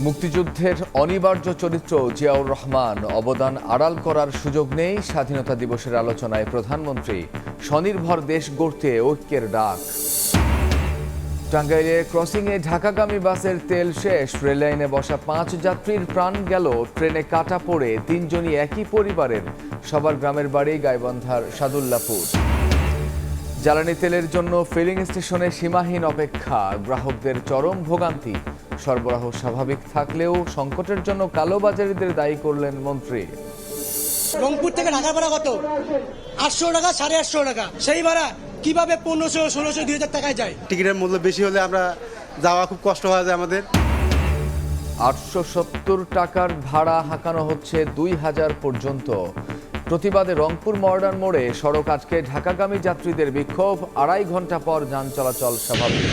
মুক্তিযুদ্ধের অনিবার্য চরিত্র জিয়াউর রহমান অবদান আড়াল করার সুযোগ নেই। স্বাধীনতা দিবসের আলোচনায় প্রধানমন্ত্রী স্বনির্ভর দেশ গড়তে ঐক্যের ডাক। টাঙ্গাইলে ক্রসিংয়ে ঢাকাগামী বাসের তেল শেষ, রেললাইনে বসা 5 যাত্রীর প্রাণ গেল, ট্রেনে কাটা পড়ে 3 জনই একই পরিবারের, সবার গ্রামের বাড়ি গাইবান্ধার সাদুল্লাপুর। জ্বালানি তেলের জন্য ফিলিং স্টেশনে সীমাহীন অপেক্ষা, গ্রাহকদের চরম ভোগান্তি। সরবরাহ স্বাভাবিক থাকলেও সংকটের জন্য কালোবাজারিদের দায়ী করলেন মন্ত্রী। রংপুর থেকে ঢাকা ভাড়া কত? 800 টাকা, 850 টাকা। সেই ভাড়া কিভাবে 1500, 1600, 2000 টাকায় যায়? টিকিটের মূল্য বেশি হলে আমরা যাওয়া খুব কষ্ট হয়ে যায় আমাদের। 870 টাকার ভাড়া হাঁকানো হচ্ছে 2000 পর্যন্ত। প্রতিবাদে রংপুর মডার্ন মোড়ে সড়ক আটকে ঢাকাগামী যাত্রীদের বিক্ষোভ, 2.5 ঘন্টা পর যান চলাচল স্বাভাবিক।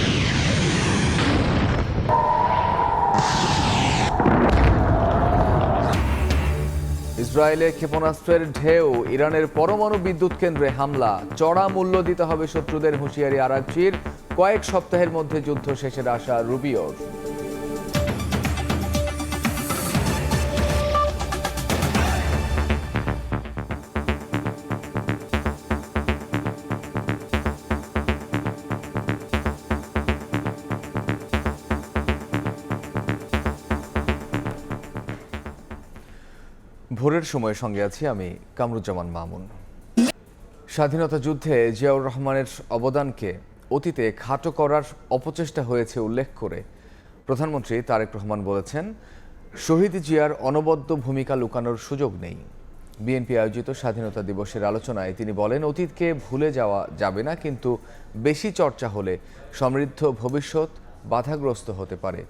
ইসরায়েলে ক্ষেপণাস্ত্রের ঢেউ, ইরানের পরমাণু বিদ্যুৎ কেন্দ্রে হামলা, চড়া মূল্য দিতে হবে শত্রুদের হুঁশিয়ারি আরাকচির। কয়েক সপ্তাহের মধ্যে যুদ্ধ শেষের আশা রুবিওর। ভোরের সময়ের সঙ্গে আছি আমি কামরুজ্জামান মামুন। স্বাধীনতা যুদ্ধে জিয়াউর রহমানের অবদানকে অতীতে খাটো করার অপচেষ্টা হয়েছে উল্লেখ করে প্রধানমন্ত্রী তারেক রহমান বলেছেন, শহীদ জিয়ার অনবদ্য ভূমিকা লুকানোর সুযোগ নেই। বিএনপি আয়োজিত স্বাধীনতা দিবসের আলোচনায় তিনি বলেন, অতীতকে ভুলে যাওয়া যাবে না, কিন্তু বেশি চর্চা হলে সমৃদ্ধ ভবিষ্যৎ বাধাগ্রস্ত হতে পারে।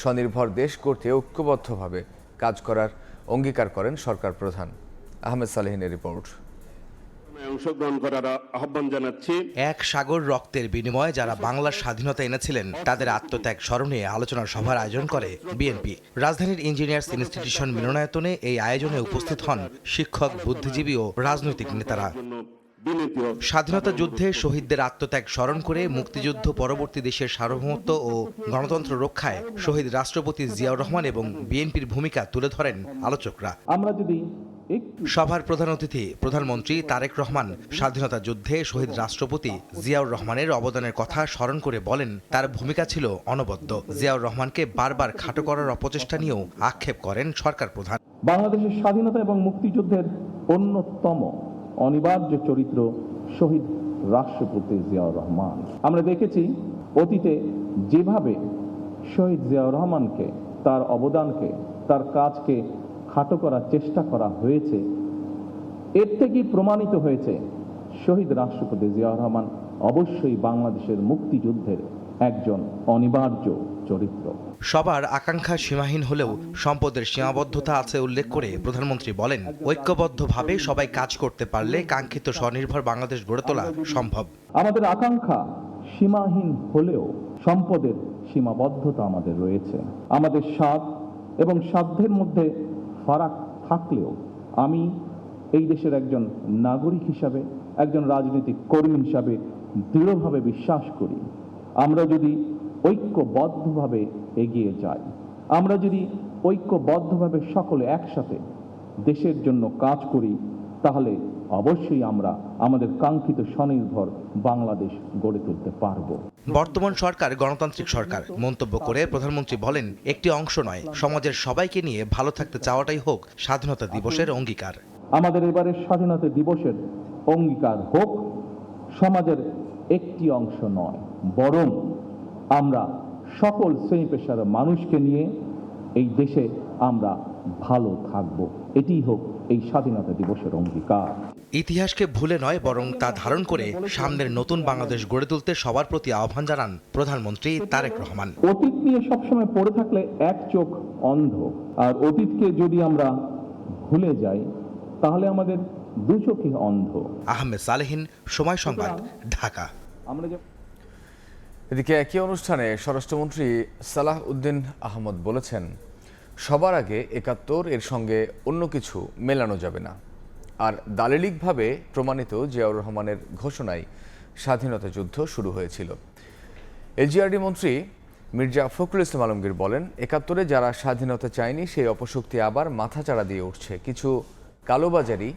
স্বনির্ভর দেশ গড়তে ঐক্যবদ্ধভাবে কাজ করার অঙ্গীকার করেন সরকার প্রধান। আহমেদ সালেহিনের রিপোর্ট। অংশগ্রহণ করার আহ্বান জানাচ্ছি। এক সাগর রক্তের বিনিময়ে যারা বাংলার স্বাধীনতা এনেছিলেন তাদের আত্মত্যাগ স্মরণে আলোচনা সভার আয়োজন করে বিএনপি। রাজধানীর ইঞ্জিনিয়ার্স ইনস্টিটিউশন মিলনায়তনে এই আয়োজনে উপস্থিত হন শিক্ষক, বুদ্ধিজীবী ও রাজনৈতিক নেতারা। স্বাধীনতা যুদ্ধে শহীদদের আত্মত্যাগ স্মরণ করে মুক্তিযুদ্ধ পরবর্তী দেশের সার্বভৌমত্ব ও গণতন্ত্র রক্ষায় শহীদ রাষ্ট্রপতি জিয়াউর রহমান এবং বিএনপির ভূমিকা তুলে ধরেন আলোচকরা। সভার প্রধান অতিথি প্রধানমন্ত্রী তারেক রহমান স্বাধীনতা যুদ্ধে শহীদ রাষ্ট্রপতি জিয়াউর রহমানের অবদানের কথা স্মরণ করে বলেন, তার ভূমিকা ছিল অনবদ্য। জিয়াউর রহমানকে বারবার খাটো করার অপচেষ্টা নিয়েও আক্ষেপ করেন সরকার প্রধান। বাংলাদেশের স্বাধীনতা এবং মুক্তিযুদ্ধের অন্যতম অনিবার্য চরিত্র শহীদ রাষ্ট্রপতি জিয়াউর রহমান। আমরা দেখেছি অতীতে যেভাবে শহীদ জিয়াউর রহমানকে, তার অবদানকে, তার কাজকে খাটো করার চেষ্টা করা হয়েছে, এর থেকেই প্রমাণিত হয়েছে শহীদ রাষ্ট্রপতি জিয়াউর রহমান অবশ্যই বাংলাদেশের মুক্তিযুদ্ধের একজন অনিবার্য চরিত্র। সবার আকাঙ্ক্ষা সীমাহীন হলেও সম্পদের সীমাবদ্ধতা আছে উল্লেখ করে প্রধানমন্ত্রী বলেন, ঐক্যবদ্ধভাবে সবাই কাজ করতে পারলে কাঙ্ক্ষিত স্বনির্ভর বাংলাদেশ গড়ে তোলা সম্ভব। আমাদের আকাঙ্ক্ষা সীমাহীন হলেও সম্পদের সীমাবদ্ধতা আমাদের রয়েছে। আমাদের স্বাদ এবং সাধ্যের মধ্যে ফারাক থাকলেও আমি এই দেশের একজন নাগরিক হিসাবে, একজন রাজনৈতিক কর্মী হিসাবে দৃঢ়ভাবে বিশ্বাস করি, আমরা যদি ঐক্যবদ্ধভাবে এগিয়ে যাই, আমরা যদি ঐক্যবদ্ধভাবে সকলে একসাথে দেশের জন্য কাজ করি, তাহলে অবশ্যই আমরা আমাদের কাঙ্ক্ষিত স্বনির্ভর বাংলাদেশ গড়ে তুলতে পারব। বর্তমান সরকার গণতান্ত্রিক সরকার মন্তব্য করে প্রধানমন্ত্রী বলেন, একটি অংশ নয়, সমাজের সবাইকে নিয়ে ভালো থাকতে চাওয়াটাই হোক স্বাধীনতা দিবসের অঙ্গীকার। আমাদের এবারের স্বাধীনতা দিবসের অঙ্গীকার হোক সমাজের একটি অংশ নয়, বরং আমরা সকল শ্রেণী পেশার মানুষকে নিয়ে এই দেশে আমরা ভালো থাকব। এটি হোক এই স্বাধীনতা দিবসের অঙ্গীকার। ইতিহাসকে ভুলে নয়, বরং তা ধারণ করে সামনের নতুন বাংলাদেশ গড়ে তুলতে সবার প্রতি আহ্বান জানান প্রধানমন্ত্রী তারেক রহমান। অতীত নিয়ে সবসময় পড়ে থাকলে এক চোখ অন্ধ, আর অতীতকে যদি আমরা ভুলে যাই তাহলে আমাদের দু চোখই অন্ধ। আহমেদ সালেহিন, সময় সংবাদ, ঢাকা। এদিকে একই অনুষ্ঠানে স্বরাষ্ট্রমন্ত্রী সালাহ উদ্দিন আহমদ বলেছেন, সবার আগে ৭১ এর সঙ্গে অন্য কিছু মেলানো যাবে না। আর দালিলিকভাবে প্রমাণিত জিয়াউর রহমানের ঘোষণায় স্বাধীনতা যুদ্ধ শুরু হয়েছিল। এলজিআরডি মন্ত্রী মির্জা ফখরুল ইসলাম আলমগীর বলেন, ৭১-এ যারা স্বাধীনতা চায়নি সেই অপশক্তি আবার মাথাচাড়া দিয়ে উঠছে। কিছু কালোবাজারি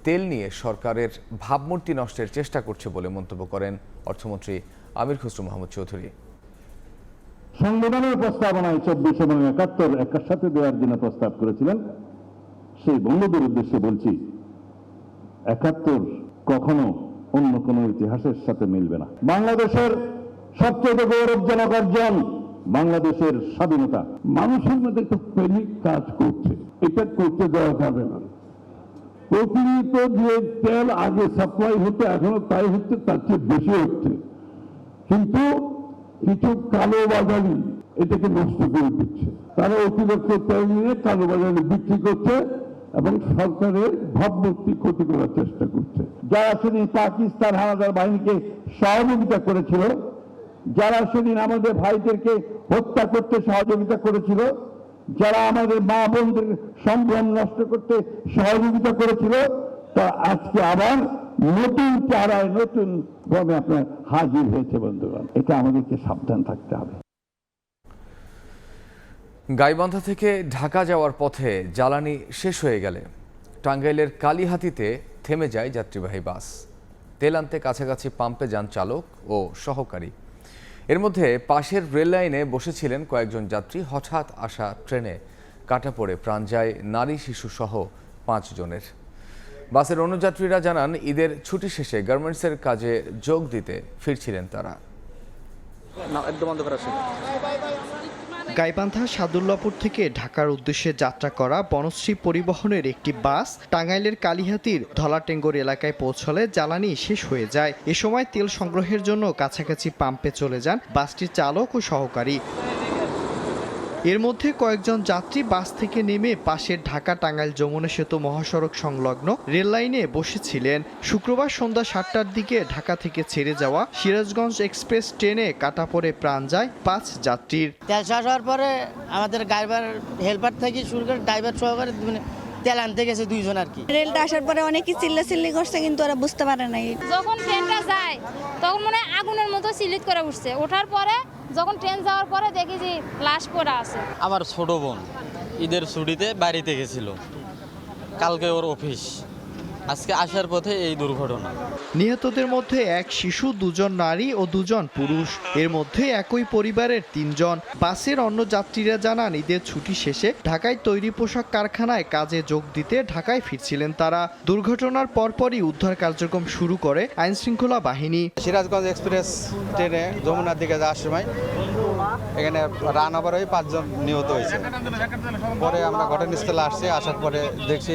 তেল নিয়ে সরকারের ভাবমূর্তি নষ্টের চেষ্টা করছে বলে মন্তব্য করেন অর্থমন্ত্রী আমির খসরু মাহমুদ চৌধুরী। সংবিধানের প্রস্তাবনায় ২৪ এবং ৭১ একসাথে দেওয়ার জন্য প্রস্তাব করেছিলেন। সেই বন্ধুদের উদ্দেশ্যে বলছি, ৭১ কখনো অন্য কোনো ইতিহাসের সাথে মিলবে না। বাংলাদেশের সবচেয়ে গৌরবজনক অর্জন বাংলাদেশের স্বাধীনতা। মানুষের মধ্যে একটা প্যানিক কাজ করছে, এটা করতে দেওয়া যাবে না। প্রতিনিয়ত যে তেল আগে সাপ্লাই হতো এখনো তাই হচ্ছে, তার চেয়ে বেশি হচ্ছে, কিন্তু কিছু কালোবাজারি এটাকে নষ্ট করে দিচ্ছে। তারা অতিরিক্ত তেল নিয়ে কালোবাজারে বিক্রি করছে এবং সরকারের ভাবমূর্তি ক্ষতি করার চেষ্টা করছে। যারা সেদিন পাকিস্তান হানাদার বাহিনীকে সহযোগিতা করেছিল, যারা সেদিন আমাদের ভাইদেরকে হত্যা করতে সহযোগিতা করেছিল, যারা আমাদের মা বোনদের সম্ভ্রম নষ্ট করতে সহযোগিতা করেছিল, তা আজকে আবার নতুন চেহারায় নতুন ভাবে আপনার হাজির হয়েছে। বন্ধুগণ, এটা আমাদেরকে সাবধান থাকতে হবে। গাইবান্ধা থেকে ঢাকা যাওয়ার পথে জ্বালানি শেষ হয়ে গেলে টাঙ্গাইলের কালীহাতিতে থেমে যায় যাত্রীবাহী বাস। তেল আনতে কাছাকাছি পাম্পে যান চালক ও সহকারী। এর মধ্যে পাশের রেল লাইনে বসেছিলেন কয়েকজন যাত্রী। হঠাৎ আসা ট্রেনে কাটা পড়ে প্রাণ যায় নারী শিশু সহ 5 জনের। বাসের অন্য যাত্রীরা জানান, ঈদের ছুটি শেষে গার্মেন্টসের কাজে যোগ দিতে ফিরছিলেন তারা। গাইবান্ধা সাদুল্লাপুর থেকে ঢাকার উদ্দেশ্যে যাত্রা করা বনশ্রী পরিবহনের একটি বাস টাঙ্গাইলের কালীহাতির ধলাটেঙ্গর এলাকায় পৌঁছলে জ্বালানি শেষ হয়ে যায়। এ সময় তেল সংগ্রহের জন্য কাছাকাছি পাম্পে চলে যান বাসটির চালক ও সহকারী। এর মধ্যে কয়েকজন যাত্রী বাস থেকে নেমে পাশের ঢাকা টাঙ্গাইল যমুনা সেতু মহাসড়ক সংলগ্ন রেল লাইনে বসেছিলেন। শুক্রবার সন্ধ্যা 7টার দিকে ঢাকা থেকে ছেড়ে যাওয়া সিরাজগঞ্জ এক্সপ্রেস ট্রেনে কাটা পড়ে প্রাণ যায় 5 যাত্রীর। তেল শেষ হওয়ার পরে আমাদের ড্রাইভার হেল্পার থেকে শুরু করে ড্রাইভার সহকারে তেল আনতে গেছে 2 জন আর কি। রেলটা আসার পরে অনেকেই চিল্লাচিল্লি করছে, কিন্তু ওরা বুঝতে পারে নাই। যখন ট্রেনটা যায় তখন মনে হয় আগুনের মতো চিল্লিত করে উঠছে। ওঠার পরে যখন ট্রেন যাওয়ার পরে দেখি যে লাশ পড়ে আছে। আমার ছোট বোন ঈদের ছুটিতে বাড়িতে গেছিল, কালকে ওর অফিস, আজকে আসার পথে এই দুর্ঘটনা। নিহতদের মধ্যে 1 শিশু, 2 জন নারী ও 2 জন পুরুষ। এর মধ্যে একই পরিবারের 3 জন। বাসের অন্য যাত্রীরা জানান, ঈদের ছুটি শেষে ঢাকায় তৈরি পোশাক কারখানায় কাজে যোগ দিতে ঢাকায় ফিরছিলেন তারা। দুর্ঘটনার পরপরই উদ্ধার কার্যক্রম শুরু করে আইনশৃঙ্খলা বাহিনী। সিরাজগঞ্জ এক্সপ্রেস ট্রেনে যমুনার দিকে যাওয়ার সময় এখানে রান ওভার হয়ে 5 জন নিহত হয়েছে। পরে আমরা ঘটনাস্থলে আসছি, আসার পরে দেখছি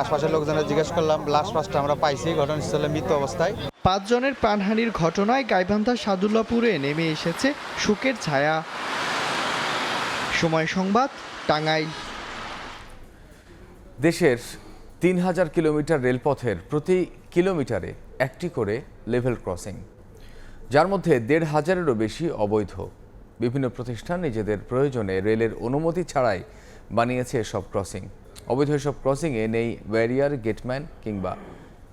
আশপাশের লোকজনের জিজ্ঞেস করলাম, লাস্ট ফার্স্টে আমরা পাইছি ঘটনাস্থলে মৃত অবস্থায়। 5 জনের প্রাণহানির ঘটনায় গাইবান্ধা সাদুল্লাপুরে নেমে এসেছে শোকের ছায়া। সময় সংবাদ, টাঙ্গাইল। দেশের 3000 কিলোমিটার রেলপথের প্রতি কিলোমিটারে একটি করে লেভেল ক্রসিং, যার মধ্যে 1500-এরও বেশি অবৈধ। বিভিন্ন প্রতিষ্ঠান নিজেদের প্রয়োজনে রেলের অনুমতি ছাড়াই বানিয়েছে এসব ক্রসিং। অবৈধ এসব ক্রসিংয়ে নেই ব্যারিয়ার, গেটম্যান কিংবা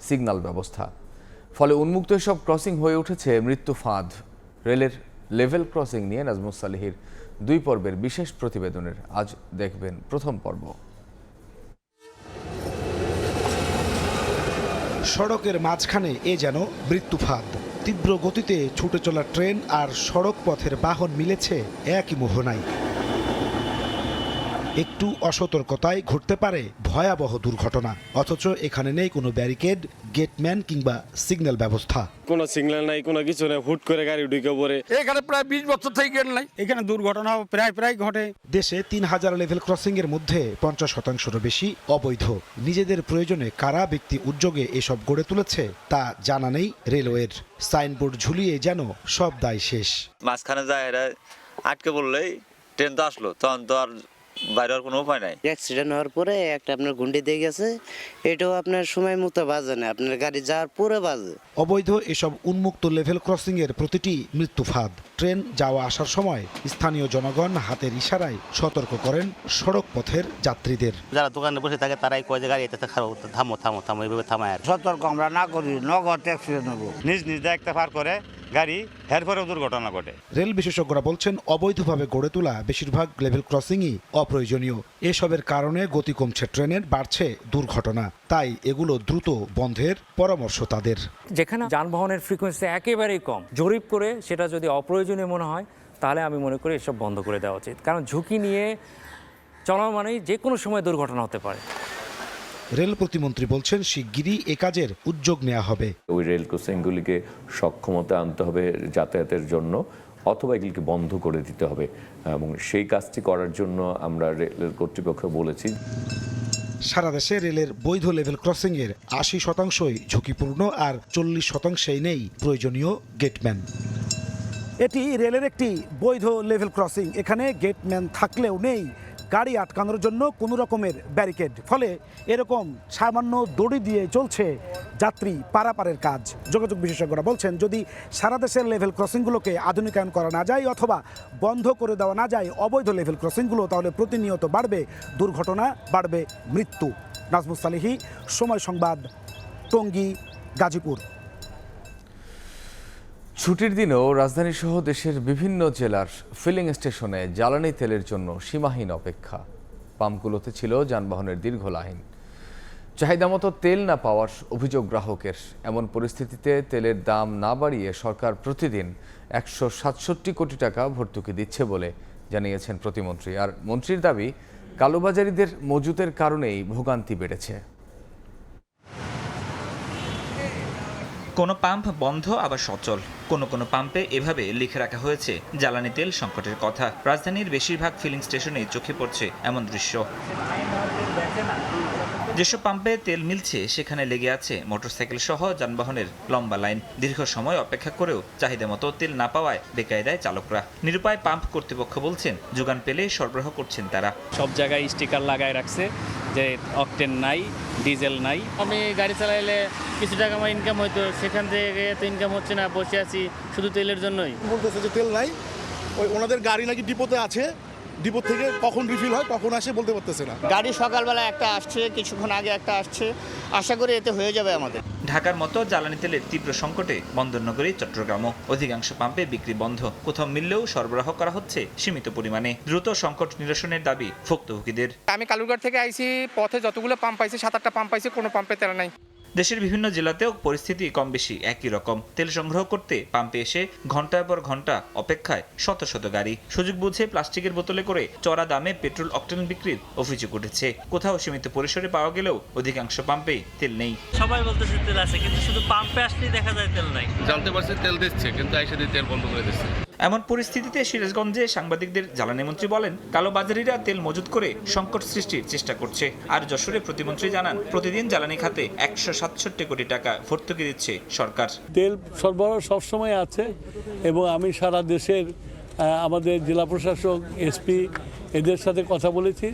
সিগন্যাল ব্যবস্থা। ফলে উন্মুক্ত এসব ক্রসিং হয়ে উঠেছে মৃত্যু ফাঁদ। রেলের লেভেল ক্রসিং নিয়ে নাজমুস সালিহির 2 পর্বের বিশেষ প্রতিবেদনের আজ দেখবেন প্রথম পর্ব। সড়কের মাঝখানে এ যেন মৃত্যু ফাঁদ। তীব্র গতিতে ছুটে চলা ট্রেন আর সড়ক পথের বাহন মিলেছে একই মোহনায়। একটু অসতর্কতায় ঘটতে পারে ভয়াবহ দুর্ঘটনা, অথচ এখানে নেই কোনো ব্যারিকেড, গেটম্যান কিংবা সিগন্যাল ব্যবস্থা। কোনো সিগন্যাল নাই, কোনো কিছু নেই, হুট করে গাড়ি ঢুকে পড়ে। এখানে প্রায় 20 বছর থেকে গেট নাই, এখানে দুর্ঘটনা প্রায় ঘটে। দেশে 3000 লেভেল ক্রসিং এর মধ্যে 50%-রও বেশি অবৈধ। নিজেদের প্রয়োজনে কারা ব্যক্তি উদ্যোগে এসব গড়ে তুলেছে তা জানা নেই রেলওয়ের। সাইনবোর্ড ঝুলিয়ে যেন সব দায় শেষ। মাঝখানে যায় এরা আটকে বললেই ট্রেন তো আসলো, তখন তো আর বাইরের কোনো উপায় নাই। অ্যাক্সিডেন্ট হওয়ার পরে একটা আপনার গুন্ডি দিয়ে গেছে, এটাও আপনার সময় মতো বাজে না, আপনার গাড়ি যাওয়ার পরে বাজে। অবৈধ এসব উন্মুক্ত লেভেল ক্রসিং এর প্রতিটি মৃত্যু ফাঁদ। ট্রেন যাওয়া আসার সময় স্থানীয় জনগণ হাতের ইশারায় সতর্ক করেন সড়ক পথের যাত্রীদের। যারা দোকানে বসে থাকে তারাই কয় যে গাড়ি এটাতে খারাপ, থামো থামো থামো, এইভাবে থামায়। সতর্ক আমরা না করি, নগদ অ্যাক্সিডেন্ট হবো। নিজ নিজ দায়িত্ব পার করে গাড়ি এরপরেও দুর্ঘটনা ঘটে। রেল বিশেষজ্ঞরা বলছেন অবৈধভাবে গড়ে তোলা বেশিরভাগ লেভেল ক্রসিংই অপ্রয়োজনীয়। এসবের কারণে গতি কমছে ট্রেনের, বাড়ছে দুর্ঘটনা। তাই এগুলো দ্রুত বন্ধের পরামর্শ তাদের। যেখানে যানবাহনের ফ্রিকোয়েন্সি একেবারেই কম, জরিপ করে সেটা যদি অপ্রয়োজনীয় মনে হয় তাহলে আমি মনে করি এসব বন্ধ করে দেওয়া উচিত, কারণ ঝুঁকি নিয়ে চলা মানেই যে কোনো সময় দুর্ঘটনা হতে পারে। রেল প্রতিমন্ত্রী বলছেন শিগগিরই এ কাজের উদ্যোগ নেওয়া হবে। ওই রেল ক্রসিংগুলিকে সক্ষমতা আনতে হবে যাতায়াতের জন্য, অথবা এগুলিকে বন্ধ করে দিতে হবে, এবং সেই কাজটি করার জন্য আমরা রেল কর্তৃপক্ষকে বলেছি। সারা দেশে রেলের বৈধ লেভেল ক্রসিংয়ের ৮০% ঝুঁকিপূর্ণ, আর 40% নেই প্রয়োজনীয় গেটম্যান। এটি রেলের একটি বৈধ লেভেল ক্রসিং। এখানে গেটম্যান থাকলেও নেই গাড়ি আটকানোর জন্য কোনো রকমের ব্যারিকেড, ফলে এরকম সামান্য দড়ি দিয়ে চলছে যাত্রী পারাপারের কাজ। যোগাযোগ বিশেষজ্ঞরা বলছেন যদি সারা দেশের লেভেল ক্রসিংগুলোকে আধুনিকায়ন করা না যায় অথবা বন্ধ করে দেওয়া না যায় অবৈধ লেভেল ক্রসিংগুলো, তাহলে প্রতিনিয়ত বাড়বে দুর্ঘটনা, বাড়বে মৃত্যু। নাজমুস সালেহী, সময় সংবাদ, টঙ্গী, গাজীপুর। ছুটির দিনেও রাজধানীসহ দেশের বিভিন্ন জেলার ফিলিং স্টেশনে জ্বালানি তেলের জন্য সীমাহীন অপেক্ষা। পাম্পগুলোতে ছিল যানবাহনের দীর্ঘ লাইন। চাহিদা মতো তেল না পাওয়ার অভিযোগ গ্রাহকের। এমন পরিস্থিতিতে তেলের দাম না বাড়িয়ে সরকার প্রতিদিন 167 কোটি টাকা ভর্তুকি দিচ্ছে বলে জানিয়েছেন প্রতিমন্ত্রী। আর মন্ত্রীর দাবি, কালোবাজারিদের মজুতের কারণেই ভোগান্তি বেড়েছে। কোনো পাম্প বন্ধ, আবার সচল। কোনো পাম্পে এভাবে লিখে রাখা হয়েছে জ্বালানি তেল সংকটের কথা। রাজধানীর বেশিরভাগ ফিলিং স্টেশনে চোখে পড়ছে এমন দৃশ্য। যেসব পাম্পে তেল মিলছে সেখানে লেগে আছে মোটরসাইকেল সহ যানবাহনের লম্বা লাইন। দীর্ঘ সময় অপেক্ষা করেও চাহিদা মতো তেল না পাওয়ায় বেকায়দায় চালকরা। নিরুপায় পাম্প কর্তৃপক্ষ বলছেন যোগান পেলে সরবরাহ করছেন তারা। সব জায়গায় স্টিকার লাগায় রাখছে যে অকটেন নাই, ডিজেল নাই। আমি গাড়ি চালাইলে কিছু টাকা আমার ইনকাম হইতো, সেখান থেকে তো ইনকাম হচ্ছে না, বসে আছি শুধু তেলের জন্যই। বলতেছে যে তেল নাই, ওই ওনাদের গাড়ি নাকি ডিপোতে আছে, ডিপো থেকে কখন রিফিল হয় কখন আসে বলতে পারতেছে না। গাড়ি সকালবেলা একটা আসছে, কিছুক্ষণ আগে একটা আসছে, আশা করি এতে হয়ে যাবে আমাদের। ঢাকার মতো জ্বালানি তেলের তীব্র সংকটে বন্দরনগরী চট্টগ্রামও। অধিকাংশ পাম্পে বিক্রি বন্ধ, কোথাও মিললেও সরবরাহ করা হচ্ছে সীমিত পরিমাণে। দ্রুত সংকট নিরসনের দাবি ভুক্তভোগীদের। আমি কালুরঘাট থেকে আইছি, পথে যতগুলো পাম্প পাইছি 7-8টা পাম্প পাইছি, কোনো পাম্পে তেল নাই। দেশের বিভিন্ন জেলাতেও পরিস্থিতি কম বেশি একই রকম। তেল সংগ্রহ করতে পাম্পে এসে ঘন্টার পর ঘন্টা অপেক্ষায় শত শত গাড়ি। সুযোগ বুঝে প্লাস্টিকের বোতলে করে চড়া দামে পেট্রোল অকটেন বিক্রির অভিযোগ উঠেছে। কোথাও সীমিত পরিসরে পাওয়া গেলেও অধিকাংশ পাম্পে তেল নেই। সবাই বলতেছে তেল আছে, কিন্তু শুধু পাম্পে আসলেই দেখা যায় তেল নাই। জানতে পারছে তেল দিচ্ছে, কিন্তু আইসা দিয়ে তেল বন্ধ করে দিচ্ছে। এমন পরিস্থিতিতে সিরাজগঞ্জে সাংবাদিকদের জ্বালানি মন্ত্রী বলেন, কালোবাজারিরা তেল মজুত করে সংকট সৃষ্টির চেষ্টা করছে। আর যশোরে প্রতিমন্ত্রী জানান, প্রতিদিন জ্বালানি খাতে 167 কোটি টাকা ভর্তুকি দিচ্ছে সরকার। তেল সরবরাহ সবসময় আছে, এবং আমি সারা দেশের আমাদের জেলা প্রশাসক, এসপি এদের সাথে কথা বলেছি,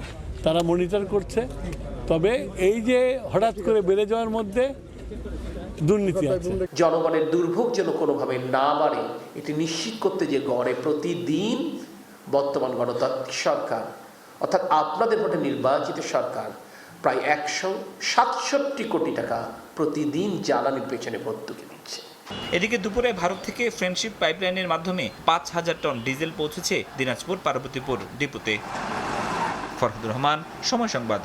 তারা মনিটর করছে। তবে এই যে হঠাৎ করে বেড়ে যাওয়ার মধ্যে দুর্নীতি আছে। জনগণের দুর্ভোগ যেন কোনোভাবে না বাড়ে, এটি নিশ্চিত করতে যে গড়ে প্রতিদিন বর্তমান গণতান্ত্রিক সরকার, অর্থাৎ আপনাদের ভোটে নির্বাচিত সরকার, প্রায় 167 কোটি টাকা প্রতিদিন জ্বালানির পেছনে ভর্তুকি দিচ্ছে। এদিকে দুপুরে ভারত থেকে ফ্রেন্ডশিপ পাইপলাইনের মাধ্যমে 5000 টন ডিজেল পৌঁছেছে দিনাজপুর পার্বতীপুর ডিপোতে। ফরহাদুর রহমান, সময় সংবাদ।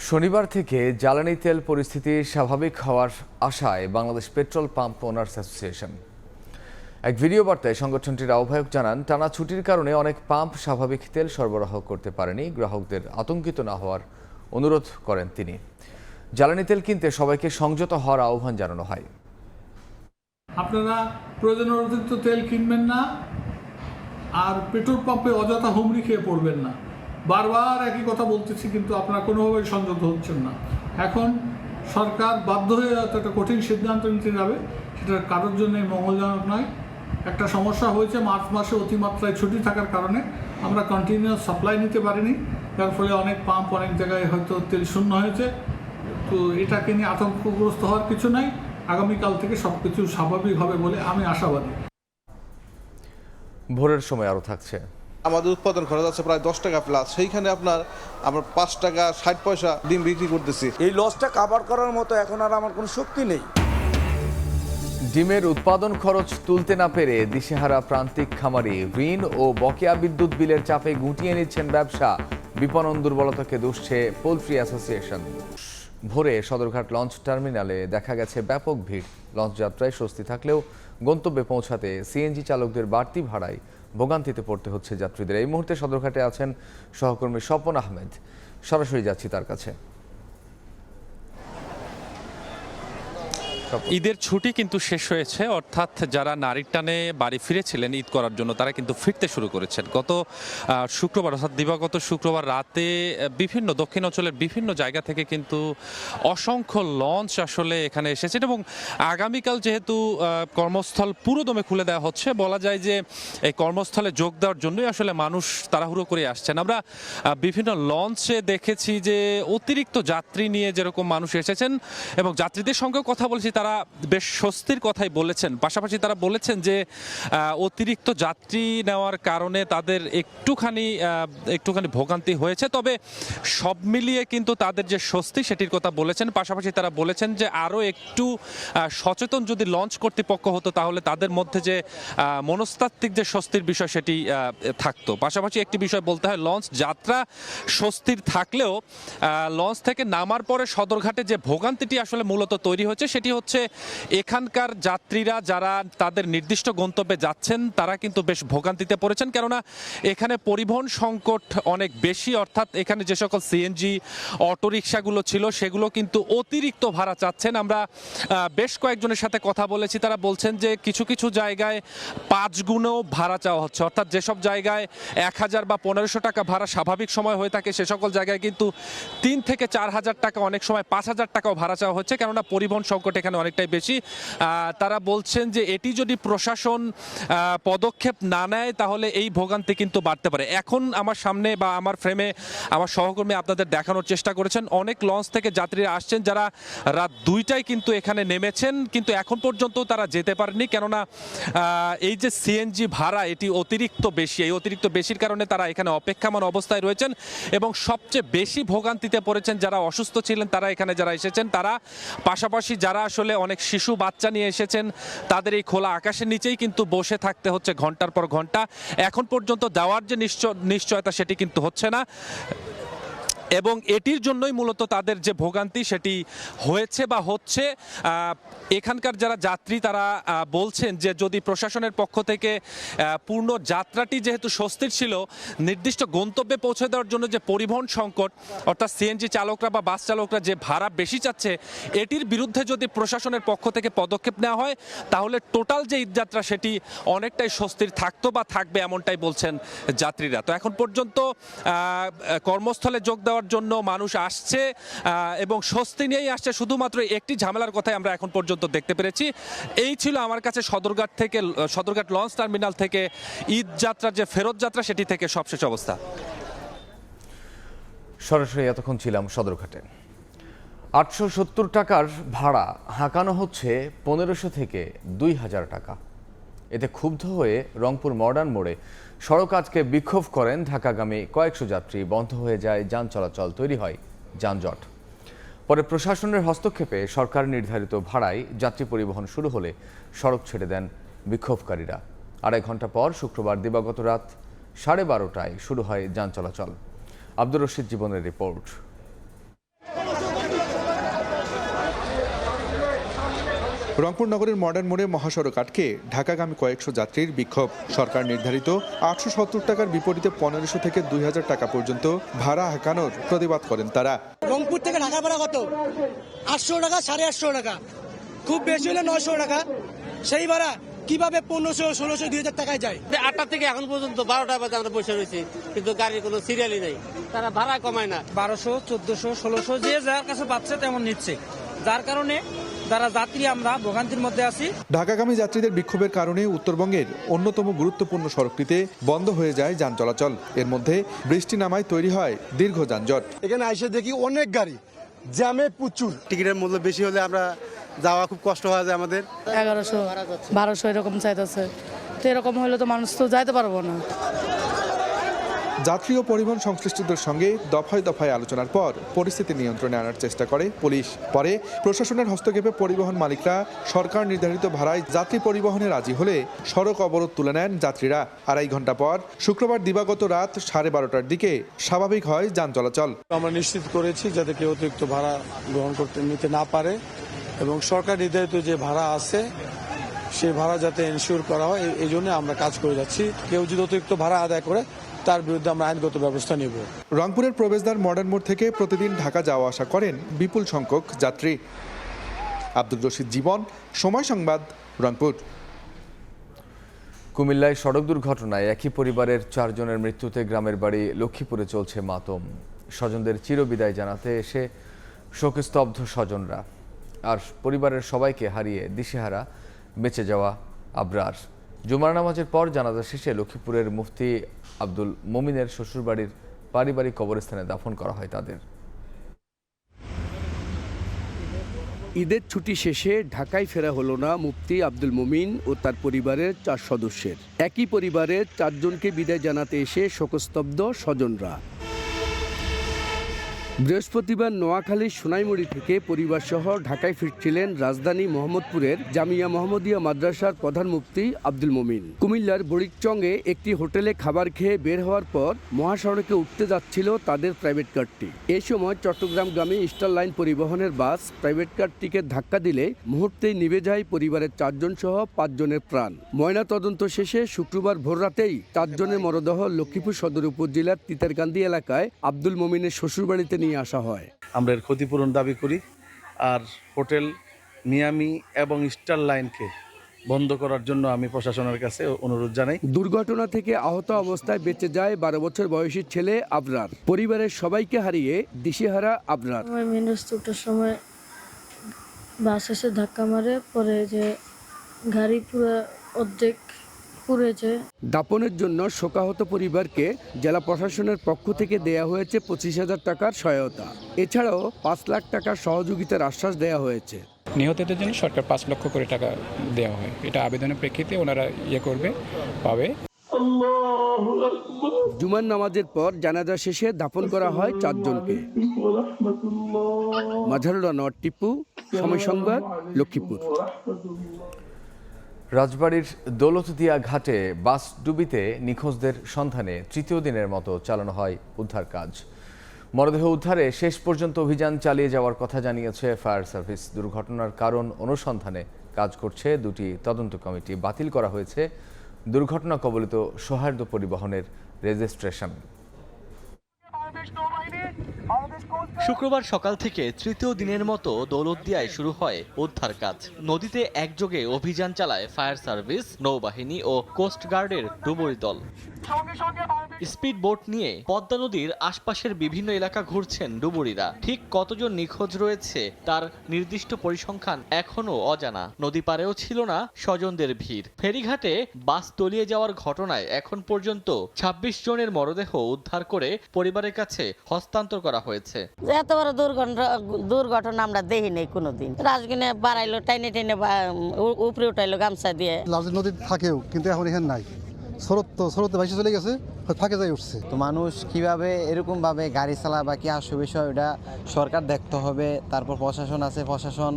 শনিবার থেকে জ্বালানি তেল পরিস্থিতি স্বাভাবিক হওয়ার আশায় Bangladesh petrol pump owners association. এক ভিডিও বার্তায় সংগঠনটির আহ্বায়ক জানান, টানা ছুটির কারণে অনেক পাম্প স্বাভাবিক তেল সরবরাহ করতে পারেনি। গ্রাহকদের আতঙ্কিত না হওয়ার অনুরোধ করেন তিনি। জ্বালানি তেল কিনতে সবাইকে সংযত হওয়ার আহ্বান জানানো হয়। আপনারা প্রয়োজনের অতিরিক্ত তেল কিনবেন না, আর পেট্রোল পাম্পে অযথা হুমড়ি খেয়ে পড়বেন না। বারবার একই কথা বলতেছি, কিন্তু আপনারা কোনোভাবেই সংযত হচ্ছেন না। এখন সরকার বাধ্য হয়ে একটা কঠিন সিদ্ধান্ত নিতে যাবে, সেটা কারোর জন্যই মঙ্গলজনক নয়। একটা সমস্যা হয়েছে, মার্চ মাসে অতিমাত্রায় ছুটি থাকার কারণে আমরা কন্টিনিউয়াস সাপ্লাই নিতে পারিনি, যার ফলে অনেক পাম্প অনেক জায়গায় হয়তো তেল শূন্য হয়েছে। তো এটাকে নিয়ে আতঙ্কগ্রস্ত হওয়ার কিছু নাই। আগামীকাল থেকে সব কিছু স্বাভাবিক হবে বলে আমি আশাবাদী। ভোরের সময় আরও থাকছে। আমাদের উৎপাদন খরচ আছে প্রায় 10 টাকা প্লাস, সেইখানে আমরা 5 টাকা 60 পয়সা ডিম বিক্রি করতেছি। এই লসটা কাভার করার মতো এখন আর আমার কোনো শক্তি নেই। ডিমের উৎপাদন খরচ তুলতে না পেরে দিশেহারা প্রান্তিক খামারি ঋণ ও বকেয়া বিদ্যুৎ বিলের চাপে গুটিয়ে নিচ্ছেন ব্যবসা। বিপণন দুর্বলতাকে দুষছে পোলট্রি অ্যাসোসিয়েশন। ভোরে সদরঘাট লঞ্চ টার্মিনালে দেখা গেছে ব্যাপক ভিড়। লঞ্চ যাত্রায় স্বস্তি থাকলেও গন্তব্যে পৌঁছাতে সিএনজি চালকদের বাড়তি ভাড়ায় ভোগান্তিতে পড়তে হচ্ছে যাত্রীদের। এই মুহূর্তে সদরঘাটে আছেন সহকর্মী স্বপন আহমেদ, সরাসরি যাচ্ছি তার কাছে। ঈদের ছুটি কিন্তু শেষ হয়েছে, অর্থাৎ যারা নারীর টানে বাড়ি ফিরেছিলেন ঈদ করার জন্য তারা কিন্তু ফিরতে শুরু করেছেন। গত শুক্রবার অর্থাৎ দিবাগত শুক্রবার রাতে বিভিন্ন দক্ষিণ অঞ্চলের বিভিন্ন জায়গা থেকে কিন্তু অসংখ্য লঞ্চ আসলে এখানে এসেছেন এবং আগামীকাল যেহেতু কর্মস্থল পুরোদমে খুলে দেওয়া হচ্ছে, বলা যায় যে এই কর্মস্থলে যোগ দেওয়ার জন্যই আসলে মানুষ তাড়াহুড়ো করে আসছেন। আমরা বিভিন্ন লঞ্চে দেখেছি যে অতিরিক্ত যাত্রী নিয়ে যেরকম মানুষ এসেছেন এবং যাত্রীদের সঙ্গেও কথা বলেছি, তারা বেশ স্বস্তির কথাই বলেছেন। পাশাপাশি তারা বলেছেন যে অতিরিক্ত যাত্রী নেওয়ার কারণে তাদের একটুখানি ভোগান্তি হয়েছে, তবে সব মিলিয়ে কিন্তু তাদের যে স্বস্তি সেটির কথা বলেছেন। পাশাপাশি তারা বলেছেন যে আরও একটু সচেতন যদি লঞ্চ কর্তৃপক্ষ হতো তাহলে তাদের মধ্যে যে মনস্তাত্ত্বিক যে স্বস্তির বিষয় সেটি থাকতো। পাশাপাশি একটি বিষয় বলতে হয়, লঞ্চ যাত্রা স্বস্তির থাকলেও লঞ্চ থেকে নামার পরে সদরঘাটে যে ভোগান্তিটি আসলে মূলত তৈরি হচ্ছে সেটি হচ্ছে এখানকার যাত্রীরা যারা তাদের নির্দিষ্ট গন্তব্যে যাচ্ছেন তারা কিন্তু বেশ ভোগান্তিতে পড়েছেন, কেননা এখানে পরিবহন সংকট অনেক বেশি। অর্থাৎ এখানে যে সকল সিএনজি অটোরিকশাগুলো ছিল সেগুলো কিন্তু অতিরিক্ত ভাড়া চাচ্ছেন। আমরা বেশ কয়েকজনের সাথে কথা বলেছি, তারা বলছেন যে কিছু কিছু জায়গায় 5 গুণও ভাড়া চাওয়া হচ্ছে। অর্থাৎ যেসব জায়গায় 1000 বা 1500 টাকা ভাড়া স্বাভাবিক সময় হয়ে থাকে সে সকল জায়গায় কিন্তু 3 থেকে 4000 টাকা, অনেক সময় 5000 টাকাও ভাড়া চাওয়া হচ্ছে, কেননা পরিবহন সংকট এখানে অনেকটাই বেশি। তারা বলছেন যে এটি যদি প্রশাসন পদক্ষেপ না নেয় তাহলে এই ভোগান্তি কিন্তু বাড়তে পারে। এখন আমার সামনে বা আমার ফ্রেমে আমার সহকর্মী আপনাদের দেখানোর চেষ্টা করেছেন, অনেক লঞ্চ থেকে যাত্রীরা আসছেন যারা রাত 2টায় কিন্তু এখানে নেমেছেন, কিন্তু এখন পর্যন্ত তারা যেতে পারেনি, কেননা এই যে সিএনজি ভাড়া এটি অতিরিক্ত বেশি। এই অতিরিক্ত বেশির কারণে তারা এখানে অপেক্ষামান অবস্থায় রয়েছেন এবং সবচেয়ে বেশি ভোগান্তিতে পড়েছেন যারা অসুস্থ ছিলেন তারা এখানে যারা এসেছেন তারা। পাশাপাশি যারা আসলে অনেক শিশু বাচ্চা নিয়ে এসেছেন তাদের এই খোলা আকাশের নিচেই কিন্তু বসে থাকতে হচ্ছে ঘন্টার পর ঘন্টা। এখন পর্যন্ত যাওয়ার যে নিশ্চয়তা সেটি কিন্তু হচ্ছে না এবং এটির জন্যই মূলত তাদের যে ভোগান্তি সেটি হয়েছে বা হচ্ছে। এখানকার যারা যাত্রী তারা বলছেন যে যদি প্রশাসনের পক্ষ থেকে পূর্ণ যাত্রাটি যেহেতু স্বস্তির ছিল, নির্দিষ্ট গন্তব্যে পৌঁছে দেওয়ার জন্য যে পরিবহন সংকট অর্থাৎ সিএনজি চালকরা বা বাস চালকরা যে ভাড়া বেশি চাচ্ছে এটির বিরুদ্ধে যদি প্রশাসনের পক্ষ থেকে পদক্ষেপ নেওয়া হয় তাহলে টোটাল যে ঈদযাত্রা সেটি অনেকটাই স্বস্তির থাকতো বা থাকবে, এমনটাই বলছেন যাত্রীরা। তো এখন পর্যন্ত কর্মস্থলে যোগ দেওয়ার জন্য মানুষ আসছে এবং স্বস্তি নিয়েই আসছে। শুধুমাত্র একটি ঝামেলার কথাই আমরা এখন পর্যন্ত দেখতে পেরেছি। এই ছিল আমার কাছে সদরঘাট লঞ্চ টার্মিনাল থেকে ঈদ যাত্রার যে ফেরত যাত্রা সেটি থেকে সবশেষ অবস্থা। সরাসরি এতক্ষণ ছিলাম সদরঘাটে। 870 টাকার ভাড়া হাঁকানো হচ্ছে 1500 থেকে 2000 টাকা। এতে ক্ষুব্ধ হয়ে রংপুর মডার্ন মোড়ে সড়ক আজকে বিক্ষোভ করেন ঢাকাগামী কয়েকশো যাত্রী। বন্ধ হয়ে যায় যান চলাচল, তৈরি হয় যানজট। পরে প্রশাসনের হস্তক্ষেপে সরকার নির্ধারিত ভাড়ায় যাত্রী পরিবহন শুরু হলে সড়ক ছেড়ে দেন বিক্ষোভকারীরা। 2.5 ঘন্টা পর শুক্রবার দিবাগত রাত 12:30টায় শুরু হয় যান চলাচল। আব্দুর রশিদ জীবনের রিপোর্ট। রংপুর নগরের মডার্ন মোড়ে মহাসড়ক আটকে ঢাকাগামী কয়েকশো যাত্রীর বিক্ষোভ। সরকার নির্ধারিত 870 টাকার বিপরীতে 1500 থেকে 2000 টাকা পর্যন্ত ভাড়া হাঁকানোর প্রতিবাদ করেন তারা। রংপুর থেকে ঢাকা ভাড়া কত? 800 টাকা, 850 টাকা, খুব বেশি হলে 900 টাকা। সেই ভাড়া কিভাবে 1500, 1600, 2000 টাকায় যায়? 8টা থেকে এখন পর্যন্ত 12টা বাজে আমরা বসে রয়েছি, কিন্তু গাড়ির কোনো সিরিয়ালই নেই, তারা ভাড়া কমায় না। 1200, 1400, 1600 যে যার কাছে পাচ্ছে তেমন নিচ্ছে, যার কারণে যারা যাত্রী আমরা ভোগান্তির মধ্যে আছি। ঢাকাগামী যাত্রীদের বিক্ষোভের কারণে উত্তরবঙ্গের অন্যতম গুরুত্বপূর্ণ সড়কটিতে বন্ধ হয়ে যায় যান চলাচল। এর মধ্যে বৃষ্টি নামায় তৈরি হয় দীর্ঘ যানজট। এখানে এসে দেখি অনেক গাড়ি, জ্যামে প্রচুর। টিকিটের মূল্য বেশি হলে আমরা যাওয়া খুব কষ্ট হয়ে যায় আমাদের। 1100, 1200 এরকম চাইতেছে, তো এরকম হলে তো মানুষ তো যাইতে পারবো না। যাত্রী ও পরিবহন সংশ্লিষ্টদের সঙ্গে দফায় দফায় আলোচনার পর পরিস্থিতি নিয়ন্ত্রণে আনার চেষ্টা করে পুলিশ। পরে প্রশাসনের হস্তক্ষেপে পরিবহন মালিকরা সরকার নির্ধারিত ভাড়ায় যাত্রী পরিবহনে রাজি হলে সড়ক অবরোধ তুলে নেন যাত্রীরা। 2.5 ঘন্টা পর শুক্রবার দিবাগত রাত 12:30টার দিকে স্বাভাবিক হয় যান চলাচল। আমরা নিশ্চিত করেছি যাতে কেউ অতিরিক্ত ভাড়া গ্রহণ করতে নিতে না পারে এবং সরকার নির্ধারিত যে ভাড়া আছে সেই ভাড়া যাতে এনশিওর করা হয় এই জন্য আমরা কাজ করে যাচ্ছি। কেউ যদি অতিরিক্ত ভাড়া আদায় করে তার বিরুদ্ধে আমরা আইনগত ব্যবস্থা নেব। রংপুরের প্রবেশদ্বার মডার্ন মোড় থেকে প্রতিদিন ঢাকা যাওয়া আসা করেন বিপুল সংখ্যক যাত্রী। আব্দুল রশিদ জীবন, সময় সংবাদ, রংপুর। কুমিল্লায় সড়ক দুর্ঘটনায় একই পরিবারের 4 জনের মৃত্যুতে গ্রামের বাড়ি লক্ষ্মীপুরে চলছে মাতম। স্বজনদের চিরবিদায় জানাতে এসে শোকস্তব্ধ স্বজনরা, আর পরিবারের সবাইকে হারিয়ে দিশেহারা বেঁচে যাওয়া আবরার। জুমার নামাজের পর জানাজা শেষে লক্ষ্মীপুরের মুফতি আব্দুল মমিনের শ্বশুরবাড়ির পারিবারিক কবরস্থানে দাফন করা হয় তাদের। ঈদের ছুটি শেষে ঢাকায় ফেরা হলো না মুফতি আব্দুল মমিন ও তার পরিবারের 4 সদস্যের। একই পরিবারের 4 জনকে বিদায় জানাতে এসে শোকস্তব্ধ স্বজনরা। বৃহস্পতিবার নোয়াখালীর সোনাইমুড়ি থেকে পরিবারসহ ঢাকায় ফিরছিলেন রাজধানী মোহাম্মদপুরের জামিয়া মোহাম্মদিয়া মাদ্রাসার প্রধান মুফতি আব্দুল মমিন। কুমিল্লার বড়িকচংয়ে একটি হোটেলে খাবার খেয়ে বের হওয়ার পর মহাসড়কে উঠতে যাচ্ছিল তাদের প্রাইভেট কারটি। এই সময় চট্টগ্রামগামী ইস্টার লাইন পরিবহনের বাস প্রাইভেট কারটিকে ধাক্কা দিলে মুহূর্তেই নিভে যায় পরিবারের 4 জন সহ 5 জনের প্রাণ। ময়নাতদন্ত শেষে শুক্রবার ভোররাতেই 4 জনের মরদেহ লক্ষ্মীপুর সদর উপজেলার তিতারকান্দি এলাকায় আব্দুল মমিনের শ্বশুরবাড়িতে নিয়ে আসা হয়। আমরা এর ক্ষতিপূরণ দাবি করি আর হোটেল মিয়ামি এবং ইস্টার লাইনকে বন্ধ করার জন্য আমি প্রশাসনের কাছে অনুরোধ জানাই। দুর্ঘটনা থেকে আহত অবস্থায় বেঁচে যায় 12 বছর বয়সী ছেলে আবরার। পরিবারের সবাইকে হারিয়ে দিশেহারা আবরার। সময় বাস এসে ধাক্কা মারে, পরে যে গাড়ি পুরো অর্ধেক পুড়েছে। দাপনের জন্য শোকাহত পরিবারকে জেলা প্রশাসনের পক্ষ থেকে দেয়া হয়েছে 25,000 টাকার সহায়তা। এছাড়াও 5 লাখ টাকার সহযোগিতার আশ্বাস দেওয়া হয়েছে। নিহতদের জন্য সরকার 5 লক্ষ করে টাকা দেওয়া হয়। এটা আবেদনের প্রেক্ষিতে ওনারা পাবে। জুমার নামাজের পর জানাজা শেষে দাফন করা হয় 4 জনকে। মাঝারুল আনোয়ার টিপু, সময় সংবাদ, লক্ষ্মীপুর। রাজবাড়ীর দৌলতদিয়া ঘাটে বাস ডুবিতে নিখোঁজদের সন্ধানে 3য় দিনের মতো চালানো হয় উদ্ধার কাজ। মরদেহ উদ্ধারে শেষ পর্যন্ত অভিযান চালিয়ে যাওয়ার কথা জানিয়েছে ফায়ার সার্ভিস। দুর্ঘটনার কারণ অনুসন্ধানে কাজ করছে 2টি তদন্ত কমিটি। বাতিল করা হয়েছে দুর্ঘটনা কবলিত সহায়তা পরিবহনের রেজিস্ট্রেশন। শুক্রবার সকাল থেকে 3য় দিনের মতো দৌলতদিয়ায় শুরু হয় উদ্ধার কাজ। নদীতে একযোগে অভিযান চালায় ফায়ার সার্ভিস, নৌবাহিনী ও কোস্টগার্ডের ডুবুরি দল। স্পিড বোট নিয়ে পদ্মা নদীর আশপাশের বিভিন্ন এলাকা ঘুরছেন ডুবুরিরা। ঠিক কতজন নিখোঁজ রয়েছে তার নির্দিষ্ট পরিসংখ্যান এখনো অজানা। নদী পারেও ছিল না স্বজনদের ভিড়। ফেরিঘাটে বাস তলিয়ে যাওয়ার ঘটনায় এখন পর্যন্ত 26 জনের মরদেহ উদ্ধার করে পরিবারের কাছে হস্তান্তর করা হয়েছে। এত বড় দুর্ঘটনা আমরা দেখি নাই কোনোদিন। রাজগিনে বাড়াইলো, টাইনে টেনে উপরে উঠাইলো গামছা দিয়ে। নদী থাকেও কিন্তু এখন এখানে নাই। স্রোতে ভাসে চলে গেছে, ফাঁকে যাই উঠছে। তো মানুষ কিভাবে এরকম ভাবে গাড়ি চালা বা কি আসবে বিষয় ওটা সরকার দেখতে হবে। তারপর প্রশাসন আছে, প্রশাসন